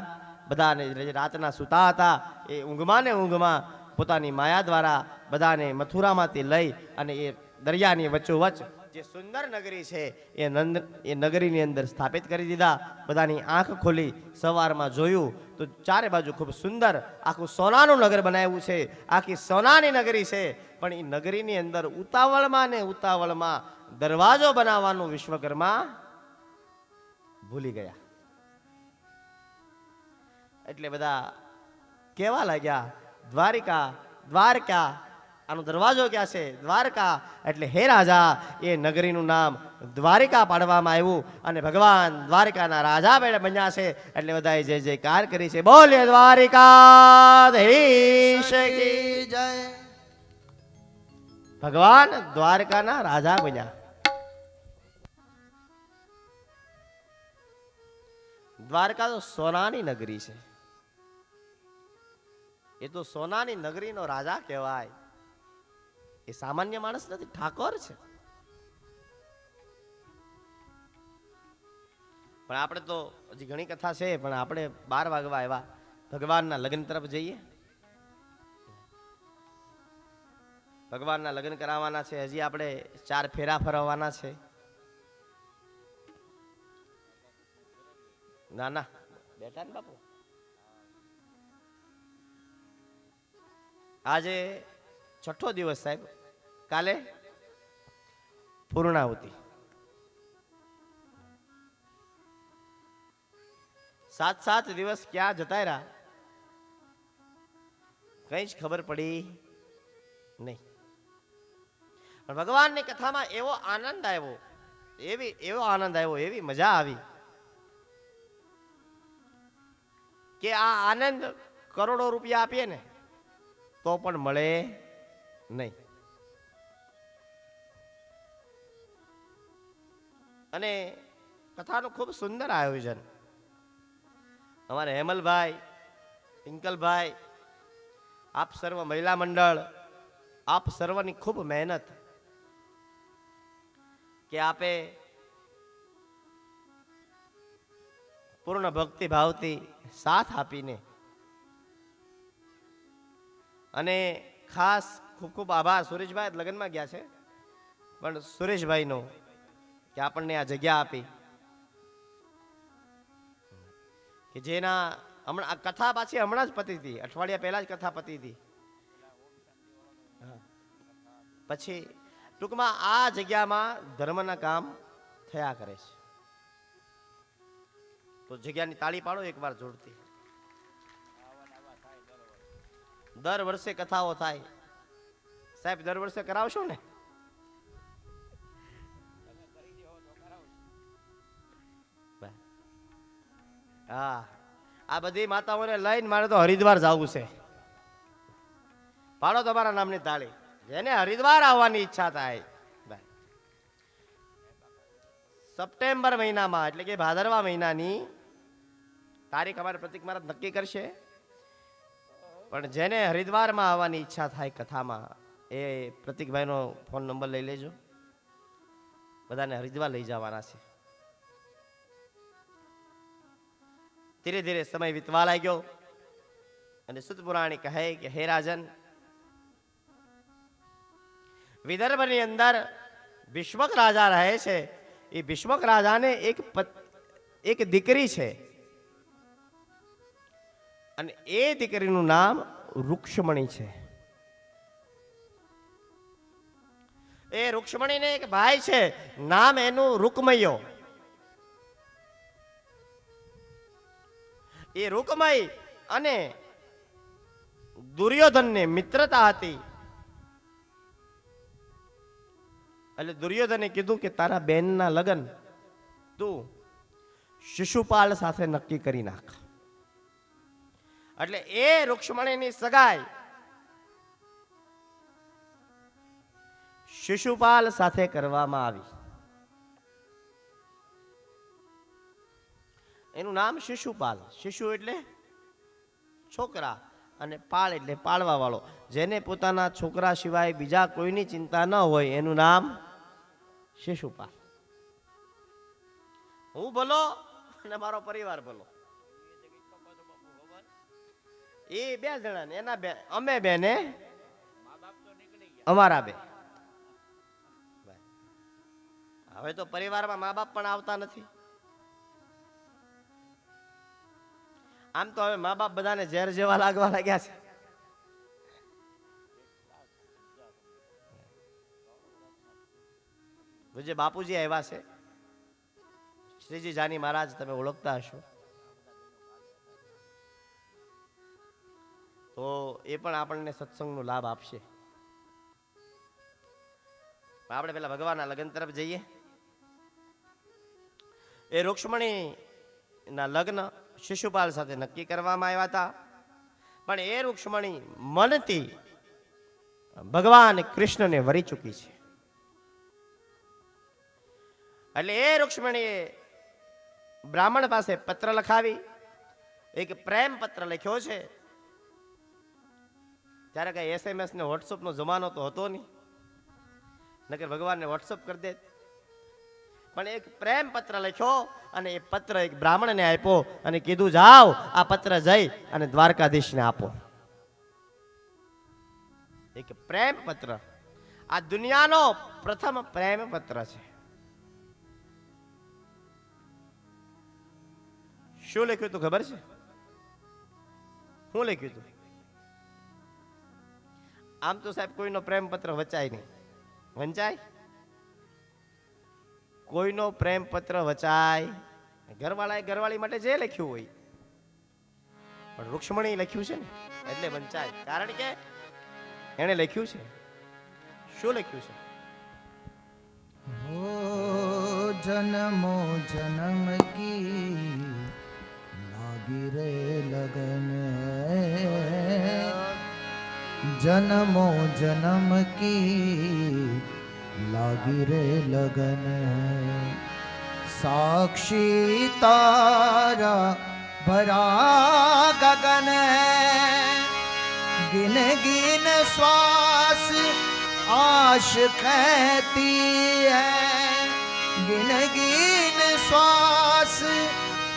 બધાને રાતના સૂતા હતા એ ઊંઘમાં ને ઊંઘમાં પોતાની માયા દ્વારા બધાને મથુરામાંથી લઈ અને એ દરિયાની વચ્ચોવચ્ચ જે સુંદર નગરી છે એ નગરીની અંદર સ્થાપિત કરી દીધા. બધાની આંખ ખોલી સવારમાં જોયું તો ચારે બાજુ ખૂબ સુંદર આખું સોનાનું નગર બનાવ્યું છે. આખી સોનાની નગરી છે. પણ એ નગરીની અંદર ઉતાવળમાં ને ઉતાવળમાં દરવાજો બનાવવાનું વિશ્વકર્મા ભૂલી ગયા. એટલે બધા કેવા લાગ્યા, દ્વારિકા દ્વારકા, આનો દરવાજો ક્યાં છે? દ્વારકા. એટલે હે રાજા, એ નગરીનું નામ દ્વારિકા પાડવામાં આવ્યું અને ભગવાન દ્વારિકાના રાજા બન્યા છે. એટલે બધાએ જય જયકાર કરી છે. બોલે દ્વારિકાધીશ કી જય. ભગવાન દ્વારકાના રાજા બન્યા. દ્વારકા તો સોનાની નગરી છે. એ તો સોનાની નગરીનો રાજા કહેવાય. એ સામાન્ય માણસ નથી, ઠાકોર છે. પણ આપણે તો હજી ઘણી કથા છે, પણ આપણે 12 વાગવા આવ્યા. ભગવાનના લગ્ન તરફ જઈએ. ભગવાનના લગ્ન કરાવવાના છે. હજી આપણે 4 ફેરા ફરવાના છે. ના ના બેઠા ને બાપુ. આજે 6થો દિવસ સાહેબ. કાલે પૂર્ણાહુતિ. 7 દિવસ ક્યાં જતા રહ્યા કઈ જ ખબર પડી નહીં. પણ ભગવાનની કથામાં એવો આનંદ આવ્યો, એવો આનંદ આવ્યો, એવી મજા આવી કે આ આનંદ કરોડો રૂપિયા આપીએ ને તો પણ મળે નહીં. અને કથાનું ખૂબ સુંદર આયોજન. અમારે હેમલભાઈ, પિંકલભાઈ, આપ સર્વ મહિલા મંડળ, આપ સર્વની ખૂબ મહેનત કે આપે પૂર્ણ ભક્તિ ભાવથી સાથ આપીને, અને ખાસ ખૂબ ખૂબ આભાર. સુરેશભાઈ લગ્નમાં ગયા છે, પણ સુરેશભાઈનો કે આપણને આ જગ્યા આપી, કે જેના હમણાં આ કથા પાછી હમણાં જ પતી હતી, અઠવાડિયા પહેલા જ કથા પતી હતી. પછી ટૂંકમાં આ જગ્યામાં ધર્મના કામ થયા કરે છે. તો જગ્યાની તાળી પાડો એકવાર જોડતી. દર વર્ષે કથાઓ થાય સાહેબ. દર વર્ષે કરાવશો ને? હા, આ બધી માતાઓને લઈને મારે તો હરિદ્વાર જવું છે. પાડો તમારા નામની તાળી. જેને હરિદ્વાર આવવાની ઈચ્છા થાય, સપ્ટેમ્બર મહિનામાં એટલે કે ભાદરવા મહિનાની તારીખ અમારે પ્રતિક મહારાજ નક્કી કરશે. પણ જેને હરિદ્વારમાં આવવાની ઈચ્છા થાય કથામાં, એ પ્રતિકભાઈનો ફોન નંબર લઈ લેજો. બધાને હરિદ્વાર લઈ જવાના છે. ધીરે ધીરે સમય વીતવા લાગ્યો અને સુત પુરાણી કહે કે હે રાજન, વિદર્ભની અંદર ભીષ્મક રાજા રહે છે. એ ભીષ્મક રાજાને એક દીકરી છે, અને એ દીકરીનું નામ રૂક્ષ્મણી છે. એ રૂક્ષ્મણીને એક ભાઈ છે, નામ એનું રૂકમયો. એ રૂકમય અને દુર્યોધનને મિત્રતા હતી. એટલે દુર્યોધને કીધું કે તારા બેનના લગ્ન તું શિશુપાલ સાથે નક્કી કરી નાખ. એટલે એ રૂક્ષ્મણીની સગાઈ શિશુપાલ સાથે કરવામાં આવી. એનું નામ શિશુપાલ. શિશુ એટલે છોકરા, અને પાળ એટલે પાળવા વાળો. જેને પોતાના છોકરા સિવાય બીજા કોઈની ચિંતા ન હોય એનું નામ શિશુપાલ. હું ભલો અને મારો પરિવાર ભલો. એ બે જણા ને એના બે, અમે બે ને અમારા બે. હવે તો પરિવારમાં મા બાપ પણ આવતા નથી. આમ તો હવે મા બાપ બધાને ઝેર જેવા લાગવા લાગ્યા છે. પૂજ્ય બાપુજી આવ્યા છે, શ્રીજી જાની મહારાજ, તમે ઓળખતા હશો. તો એ પણ આપણને સત્સંગનો લાભ આપશે. આપણે પેલા ભગવાનના લગ્ન તરફ જઈએ. એ રૂક્ષ્મણી ના લગ્ન શિશુપાલ સાથે નક્કી કરવામાં આવ્યા હતા, પણ એ રૂક્ષ્મણી મનથી ભગવાન કૃષ્ણને વરી ચૂકી છે. એટલે એ રૂક્ષ્મણીએ બ્રાહ્મણ પાસે પત્ર લખાવી, એક પ્રેમ પત્ર લખ્યો છે. ત્યારે કઈ SMS ને WhatsApp નો જમાનો તો હતો નહીં, નકર ભગવાનને WhatsApp કરી દે. પણ એક પ્રેમ પત્ર લખ્યો અને એ પત્ર એક બ્રાહ્મણને આપ્યો અને કીધું, જાઓ આ પત્ર જઈ અને દ્વારકાધીશને આપો. એક પ્રેમ પત્ર આ દુનિયાનો પ્રથમ પ્રેમ પત્ર છે. શું લખ્યું તું ખબર છે? શું લખ્યું તું? આમ તો સાહેબ કોઈનો પ્રેમ પત્ર વચાય નહીં. વંચાય? કોઈનો પ્રેમ પત્ર વચાય? ઘરવાળાએ ઘરવાળી માટે જે લખ્યું હોય, પણ રૂક્ષ્મણી લખ્યું છે ને એટલે વંચાય. કારણ કે એને લખ્યું છે. શું લખ્યું છે? हो जन्मो जन्म की लागी रे लगन, जन्मो जन्म की लागी रे लगन, साक्षी तारा भरा गगन, गिन गिन श्वास आश कहती है, गिन गिन श्वास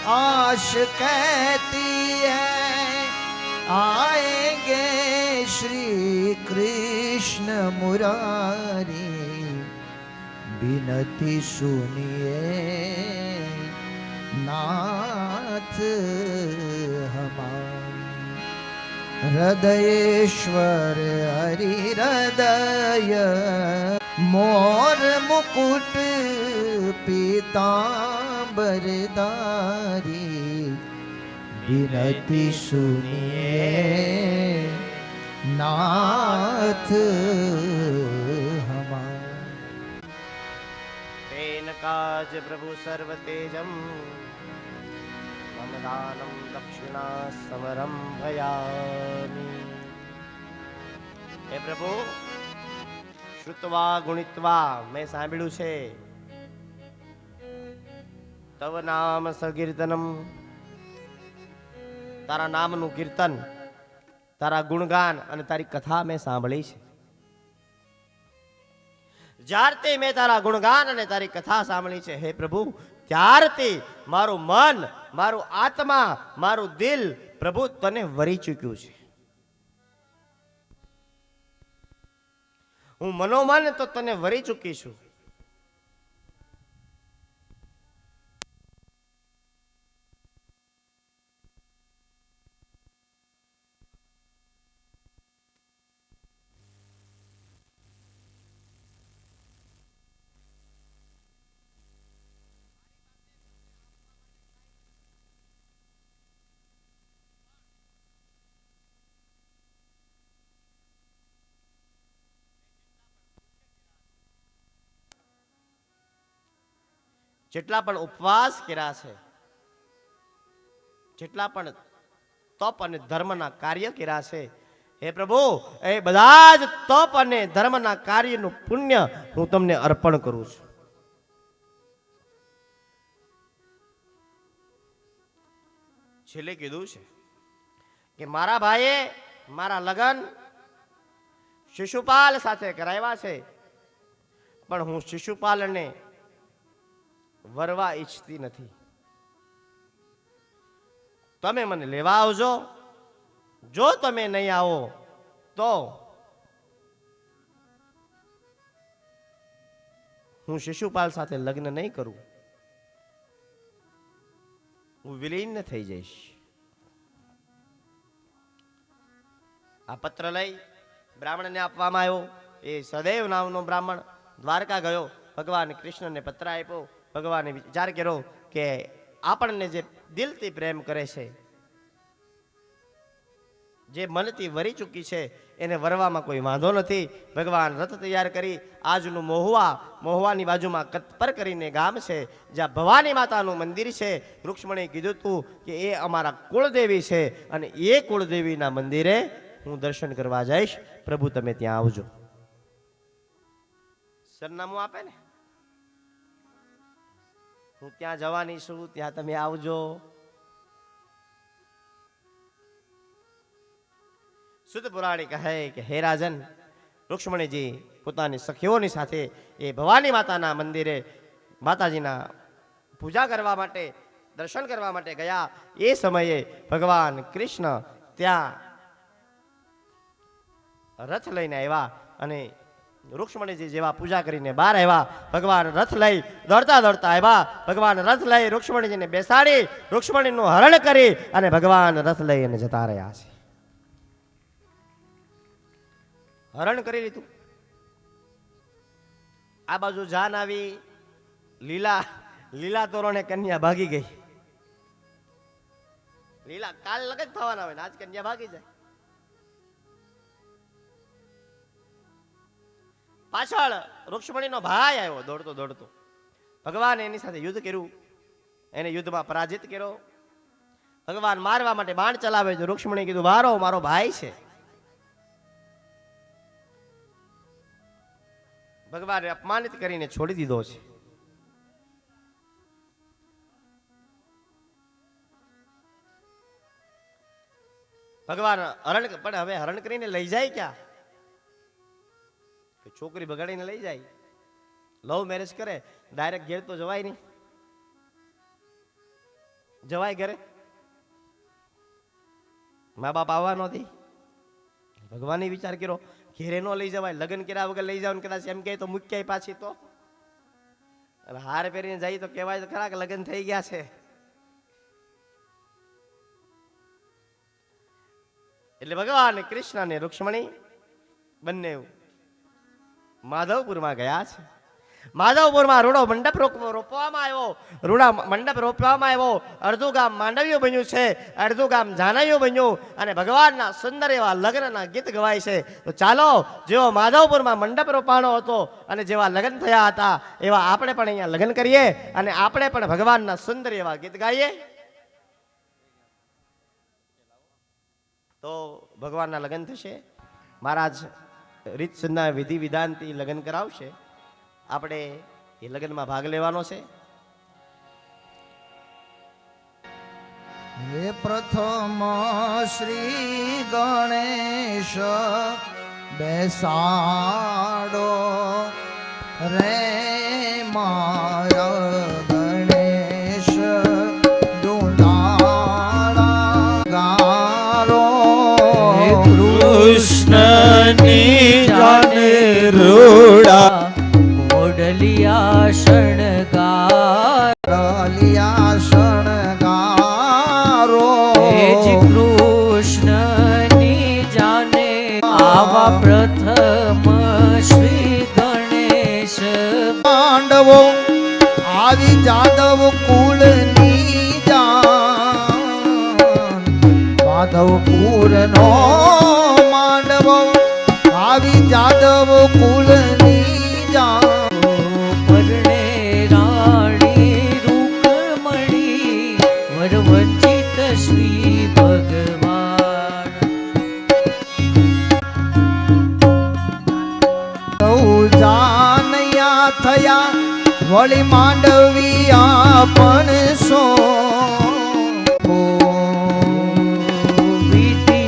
आश कहती है, आएंगे श्री कृष्ण मुरारी, बिनती सुनिए नाथ हमारी, हृदयेश्वर हरि हृदय मोर मुकुट पीतांबरधारी, बिनती सुनिए नाथ हमारी। तेन काज प्रभु सर्व तेजम, मम दानम दक्षिणा समरम भयामी. હે પ્રભુ, શ્રુત્વા ગુણિત્વા મેં સાંભળ્યું છે, તવ નામ સકીર્તનમ, તારા નામનું કીર્તન, તારા ગુણગાન અને તારી કથા મેં સાંભળી છે. જ્યારથી મેં તારા ગુણગાન અને તારી કથા સાંભળી છે હે પ્રભુ, ત્યારથી મારું મન, મારું આત્મા, મારું દિલ પ્રભુ તને વરી ચૂક્યું છે. હું મનોમન તો તને વરી ચૂકી છું. જેટલા પણ ઉપવાસ કર્યા છે, જેટલા પણ તપ અને ધર્મના કાર્ય કર્યા છે હે પ્રભુ, એ બધા જ તપ અને ધર્મના કાર્યનું પુણ્ય હું તમને અર્પણ કરું છું. છેલ્લે કીધું છે કે મારા ભાઈએ મારા લગ્ન શિશુપાલ સાથે કરાવ્યા છે, પણ હું શિશુપાલને વરવા ઈચ્છતી નથી. તમે મને લેવા આવજો. જો તમે નહીં આવો તો હું શિશુપાલ સાથે લગ્ન નહીં કરું, હું વિલીન થઈ જઈશ. આ પત્ર લઈ બ્રાહ્મણને આપવામાં આવ્યો. એ સદૈવ નામનો બ્રાહ્મણ દ્વારકા ગયો, ભગવાન કૃષ્ણને પત્ર આપ્યો. ભગવાને વિચાર કર્યો કે આપણને જે દિલથી પ્રેમ કરે છે, જે મનથી વરી ચૂકી છે, એને વરવામાં કોઈ વાંધો નથી. ભગવાન રથ તૈયાર કરી આજનું મહુવાની બાજુમાં કતપર કરીને ગામ છે, જ્યાં ભવાની માતાનું મંદિર છે. રૂક્ષ્મણીએ કીધું હતું કે એ અમારા કુળદેવી છે અને એ કુળદેવીના મંદિરે હું દર્શન કરવા જઈશ. પ્રભુ તમે ત્યાં આવજો. સરનામું આપે ને, હું ત્યાં જવાની છું, ત્યાં તમે આવજો. શુદ્ધ પુરાણી કહે કે હે રાજન, રૂક્ષ્મણીજી પોતાની સખીઓની સાથે એ ભવાની માતાના મંદિરે માતાજીના પૂજા કરવા માટે, દર્શન કરવા માટે ગયા. એ સમયે ભગવાન કૃષ્ણ ત્યાં રથ લઈને આવ્યા અને રૂક્ષ્મણીજી જેવા પૂજા કરીને બહાર આવ્યા. ભગવાન રથ લઈ દોડતા દોડતા આવ્યા. ભગવાન રથ લઈ રૂક્ષ્મણીજીને બેસાડી, રૂક્ષ્મણીનું હરણ કરી અને ભગવાન રથ લઈ અને જતા રહ્યા છે. હરણ કરી લીધું. આ બાજુ જાન આવી, લીલા તોરણે કન્યા ભાગી ગઈ. લીલા કાલ લગન થવાના હોય ને આજ કન્યા ભાગી જાય. પાછળ રૂક્ષ્મણીનો ભાઈ આવ્યો દોડતો દોડતો. ભગવાને એની સાથે યુદ્ધ કર્યું, એને યુદ્ધમાં પરાજિત કર્યો. ભગવાન મારવા માટે બાણ ચલાવે છે. રૂક્ષ્મણીએ કીધું મારો મારો ભાઈ છે. ભગવાને અપમાનિત કરીને છોડી દીધો છે. ભગવાન હરણ પણ હવે હરણ કરીને લઈ જાય ક્યાં? છોકરી બગાડીને લઈ જાય. લવ મેરેજ કરે, ડાયરેક્ટ ઘેર તો જવાય નહીં. જવાય ઘરે? મા બાપ આવવા નહોતી. ભગવાને વિચાર કર્યો ઘેરે નો લઈ જવાય, લગ્ન કર્યા વગર લઈ જાવ. કદાચ એમ કહે તો મૂક્યાય પાછી તો હાર પહેરીને જાય તો કહેવાય તો ખરા કે લગ્ન થઈ ગયા છે. એટલે ભગવાન કૃષ્ણ અને રૂક્ષ્મણી બંને માધવપુરમાં ગયા છે. માધવપુરમાં રૂડો મંડપ રોપવામાં આવ્યો. રૂડા મંડપ રોપવામાં આવ્યો. અડધું ગામ માંડવીઓ બન્યું છે, અડધું ગામ જાનૈયો બન્યું અને ભગવાનના સુંદર એવા લગ્નના ગીત ગવાય છે. તો ચાલો, જેવો માધવપુરમાં મંડપ રોપાણો હતો અને જેવા લગ્ન થયા હતા એવા આપણે પણ અહીંયા લગ્ન કરીએ અને આપણે પણ ભગવાનના સુંદર એવા ગીત ગાઈએ. તો ભગવાનના લગ્ન થશે. મહારાજ રીતસરના વિધિ વિધાનથી લગ્ન કરાવશે. આપણે એ લગ્નમાં ભાગ લેવાનો છે. હે પ્રથમ શ્રી ગણેશ બેસાડો રે માય ગણેશ દુલાળા ગારો. કૃષ્ણની જાને રૂડા મોડલિયા શણગાર. ડલિયા શણગારો. જી કૃષ્ણની જાને આવા પ્રથમ શ્રી ગણેશ. પાંડવો આવી જાદવ કુળની જાન. માધવપુરનો માંડવો આવી જાદવ કુળની જાન. પરણે રાણી રૂકમણી વરવંચિત શ્રી ભગવાન. જાનયા થયા વળી માંડવિયા પણ સો. વિધિ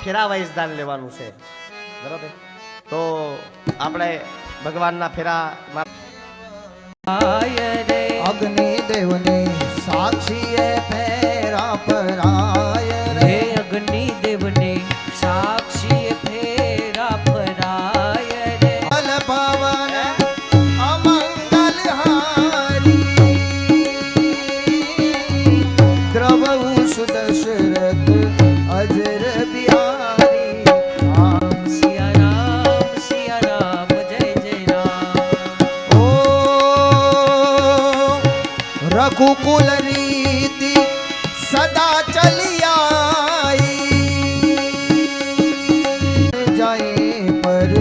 ફેરા વાઇઝ દાન લેવાનું છે, બરોબર? તો આપણે ભગવાનના ફેરામાં આય રે અગ્નિ દેવની સાક્ષીએ ફેરા પરાય રે હે અગ્નિ દેવને સાક્ષી ફેરા ફરાય રે અલ પવન અમંગલ હારી દ્રવ ઉષ દશરથ અજર બિહારી રામ સિયા રામ જય જય રામ ઓ રઘુકુલ રીતિ સદા ચલી આઈ જાય પર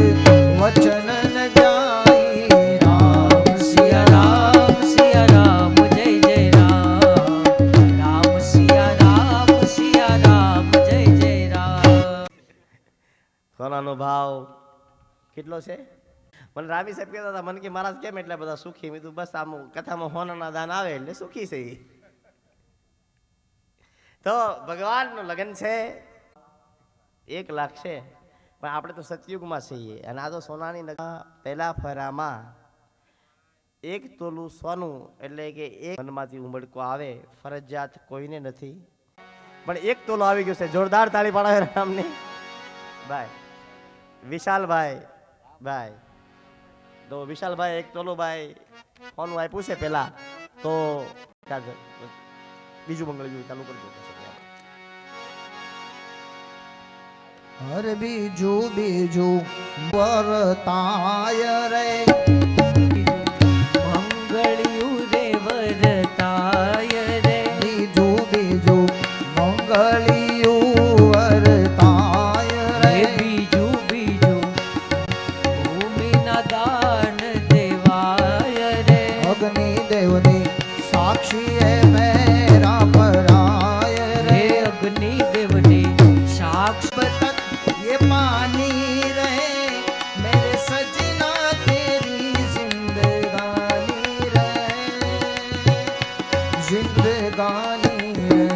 વચન ન જાય રામ સિયા રામ જય જય રામ સિયા રામ જય જય રામ સોનાનો ભાવ કેટલો છે? મને રામી સાહેબ કહેતા હતા, મને કે મહારાજ કેમ એટલા બધા સુખી? મેં કીધું બસ આમ કથામાં હોનાના દાન આવે એટલે સુખી છે ઈ. તો ભગવાનનું લગ્ન છે 1 લાખ છે, પણ આપણે તો સતયુગમાં છીએ અને આ તો સોનાની પહેલા ફેરામાં 1 તોલું સોનું એટલે કે એક મનમાંથી ઉમળકો આવે, ફરજિયાત કોઈને નથી, પણ 1 તોલો આવી ગયો છે. જોરદાર તાળી પાડો રામની ભાઈ, વિશાલભાઈ ભાઈ. તો વિશાલભાઈ 1 તોલો ભાઈ ફોન આપ્યું છે પેલા, તો બીજું મંગળ ચાલુ કરી દો. હર બીજું બીજું વરતાય રે મંગળિયું રે વરતાય રે બીજું બીજું મંગળિયું વરતાય હે રે બીજું બીજું ભૂમિના દાન દેવાય રે અગ્નિ દેવની સાક્ષીએ મેરા પરાય હે રે અગ્નિ દેવને સાક્ષ तक ये पानी रहे मेरे सजना तेरी जिंदगानी रहे जिंदगानी रहे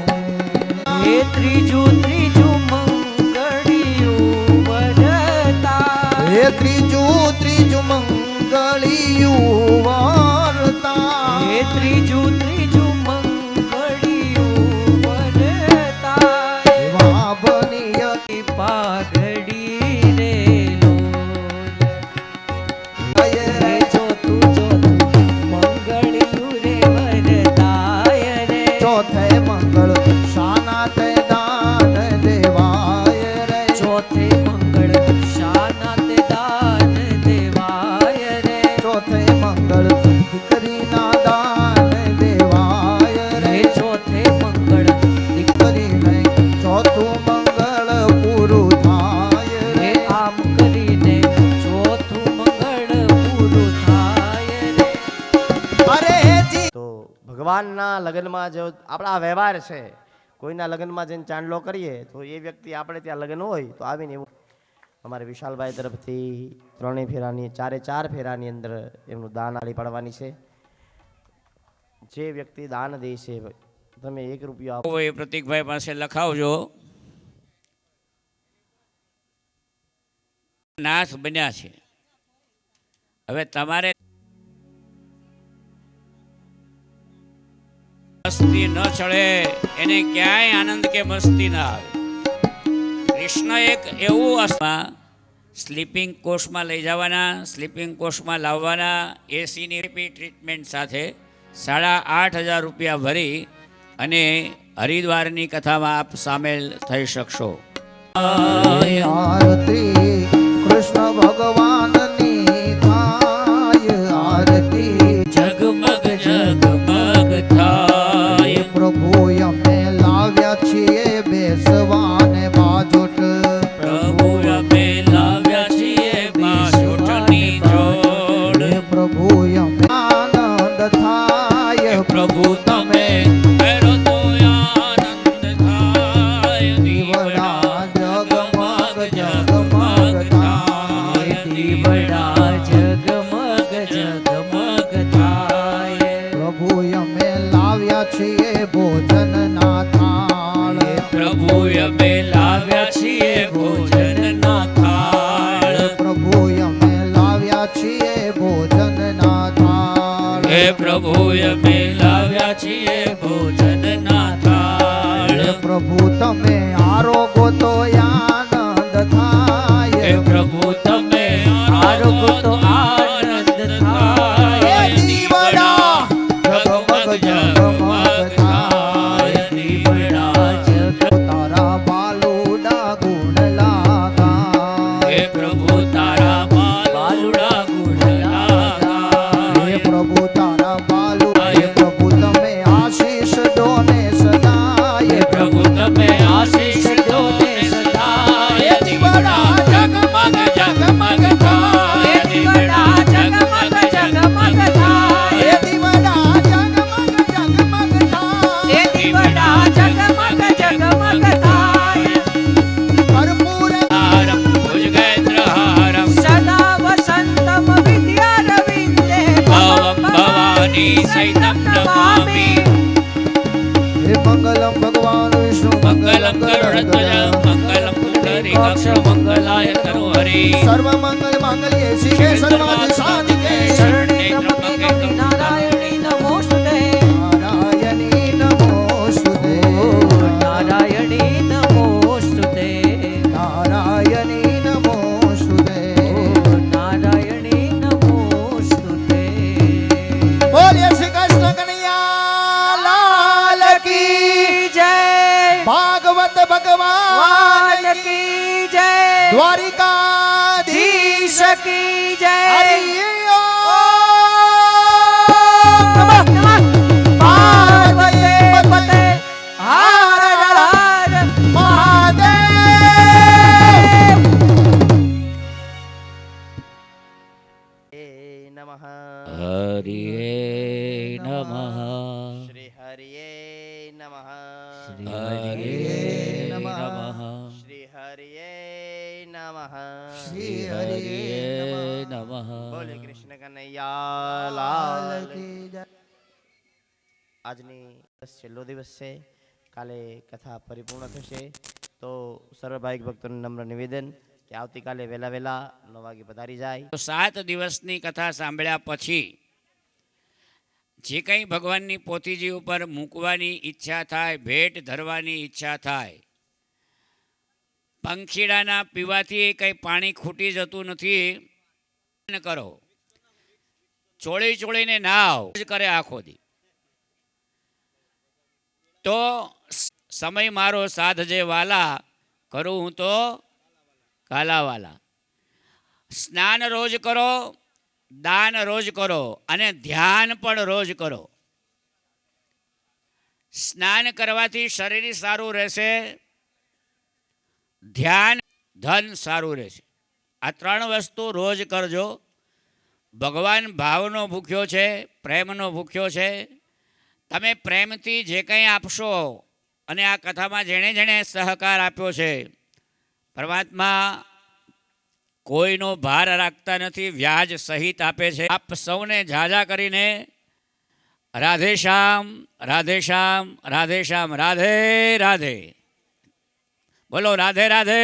હે ત્રીજું મંગળિયું વરતા हे त्रिजु मंगलियु वार्ता હે ત્રીજું મંગળિયું વરતા एवा बनिय પાઘડી રે લોલ अय રે જોતું મંગળિયું રે વરતાય રે चौथे मंगल शाना ते दान देवाय रे ચોથે મંગળ શાના તે દાન દેવાય રે चौथे मंगल દીકરી ના દાન દેવાય રે રે ચોથે મંગળ દીકરી નહીં ચોથું મંગળ પૂરું થાય રે રે આમ કરીને ચોથું મંગળ પૂરું થાય રે અરે જી તો ભગવાનના લગ્નમાં જો આપણા વ્યવહાર છે, કોઈના લગ્નમાં જઈને ચાંદલો કરીએ તો એ વ્યક્તિ આપણે ત્યાં લગ્ન હોય તો આવીને એવું અમારે વિશાલભાઈ તરફથી 3 ફેરાની 4 ફેરાની અંદર એમનું દાન આલી પાડવાની છે. જે વ્યક્તિ દાન દે છે તમે 1 રૂપિયો આપો. એ પ્રતિકભાઈ પાસે લખાવજો. નાથ બન્યા છે. હવે તમારે મસ્તી ન ચડે એને ક્યાંય આનંદ કે મસ્તી ના આવે. કૃષ્ણ એક એવું સ્લીપિંગ કોચમાં લઈ જવાના, સ્લીપિંગ કોચમાં લાવવાના, એસીની ટ્રીટમેન્ટ સાથે 8,500 રૂપિયા ભરી અને હરિદ્વારની કથામાં આપ સામેલ થઈ શકશો. આરતી કૃષ્ણ ભગવાનની થાય આરતી જગમગ જગમગ થાય. પ્રભુ અમે લાવ્યા છીએ બેસવાને બાજોટ પ્રભુ અમે લાવ્યા છીએ બાજોટની જોડ. પ્રભુ અમે આનંદ થાય પ્રભુ તમે કરો તો આનંદ થાય. દીવડા જગમગ જગમગ થાય. પ્રભુ અમે લાવ્યા છીએ ભોજન ના થાળ. હે પ્રભુ તમે આરોગો તો આનંદ થાય. હે પ્રભુ તમે આરોગો તો આનંદ થાય. હે દીવડા ઝગમગ ઝગમગ થાય. દીવડા જગ તારા બાલુડા ગુણ લાગા. હે પ્રભુ તારા બાલુડા ગુણ લાગા. હે પ્રભુ તારા બાલુ. હે પ્રભુ તમે આશીષ દો ને સદા. હે પ્રભુ તમે આશીષ દો ને સદા. હે દીવડા જગમગ જગમગ થાય. એ દીવડા જગમગ જગમગ થાય. હે દીવડા જગમગ જગમગ થાય. એ દીવડા જગમગ જગમગ થાય. કર્પૂર હારમ ભુજગેન્દ્રહારમ સદા વસંતમ વિદ્યારવિંદે ભવમ ભવાની સહિતમ નમામિ. હે મંગલમ ભગવાન વિષ્ણુ મંગલમ ગરુડધ્વજ મંગલમ પુંડરીકાક્ષ મંગલાય તનોહરિ. સર્વ મંગલ માંગલ્યે શિવે સર્વાર્થ સાધિકે શરણે ત્રંબકે ગૌરી નારાયણી નમોસ્તુતે. નારાયણી નમોસ્તુતે. નારાયણી નમોસ્તુતે. નારાયણી નમોસ્તુતે. નારાયણી નમોસ્તુતે. બોલીએ શ્રી કૃષ્ણ કનૈયા લાલ કી જય ભાગવત ભગવાન વાન કી કી જય દ્વારિકાધીશ ધીશ કી જય. હરિ ઓમ નમઃ પાર્વતે પતે હર હર મહાદેવ. હે નમઃ હરિએ નમઃ. શ્રી હરિયે નમઃ હરિએ નમઃ. શ્રી હરિયે નમઃ શ્રી હરિએ નમઃ. બોલે કૃષ્ણ કનૈયા લાલ લાલ કી. કી જય. આજની છેલ્લો દિવસ છે. કાલે કથા પરિપૂર્ણ થશે. તો સર્વભાવિક ભક્તોનું નમ્ર નિવેદન કે આવતીકાલે વહેલા વહેલા 9 વાગે પધારી જાય. તો 7 દિવસની કથા સાંભળ્યા પછી જે કંઈ ભગવાનની પોથીજી ઉપર મૂકવાની ઈચ્છા થાય, ભેટ ધરવાની ઈચ્છા થાય, પંખીડાના પીવાથી કંઈ પાણી ખૂટી જતું નથી. કરો ચોળી ચોળીને નાવ જ કરે આખો દી. તો સમય મારો સાધ જે વાલા, કરું હું તો કાલાવાલા. સ્નાન રોજ કરો, દાન રોજ કરો અને ધ્યાન પણ રોજ કરો. સ્નાન કરવાથી શરીર સારું રહેશે, ધ્યાન ધન સારું રહેશે. આ 3 વસ્તુ રોજ કરજો. ભગવાન ભાવનો ભૂખ્યો છે, પ્રેમનો ભૂખ્યો છે. તમે પ્રેમથી જે કંઈ આપશો અને આ કથામાં જેણે જેણે સહકાર આપ્યો છે, પરમાત્મા કોઈનો ભાર રાખતા નથી, વ્યાજ સહિત આપે છે. આપ સૌને ઝાઝા કરીને રાધે શ્યામ, રાધે શ્યામ, રાધે શ્યામ, રાધે રાધે. બોલો રાધે રાધે.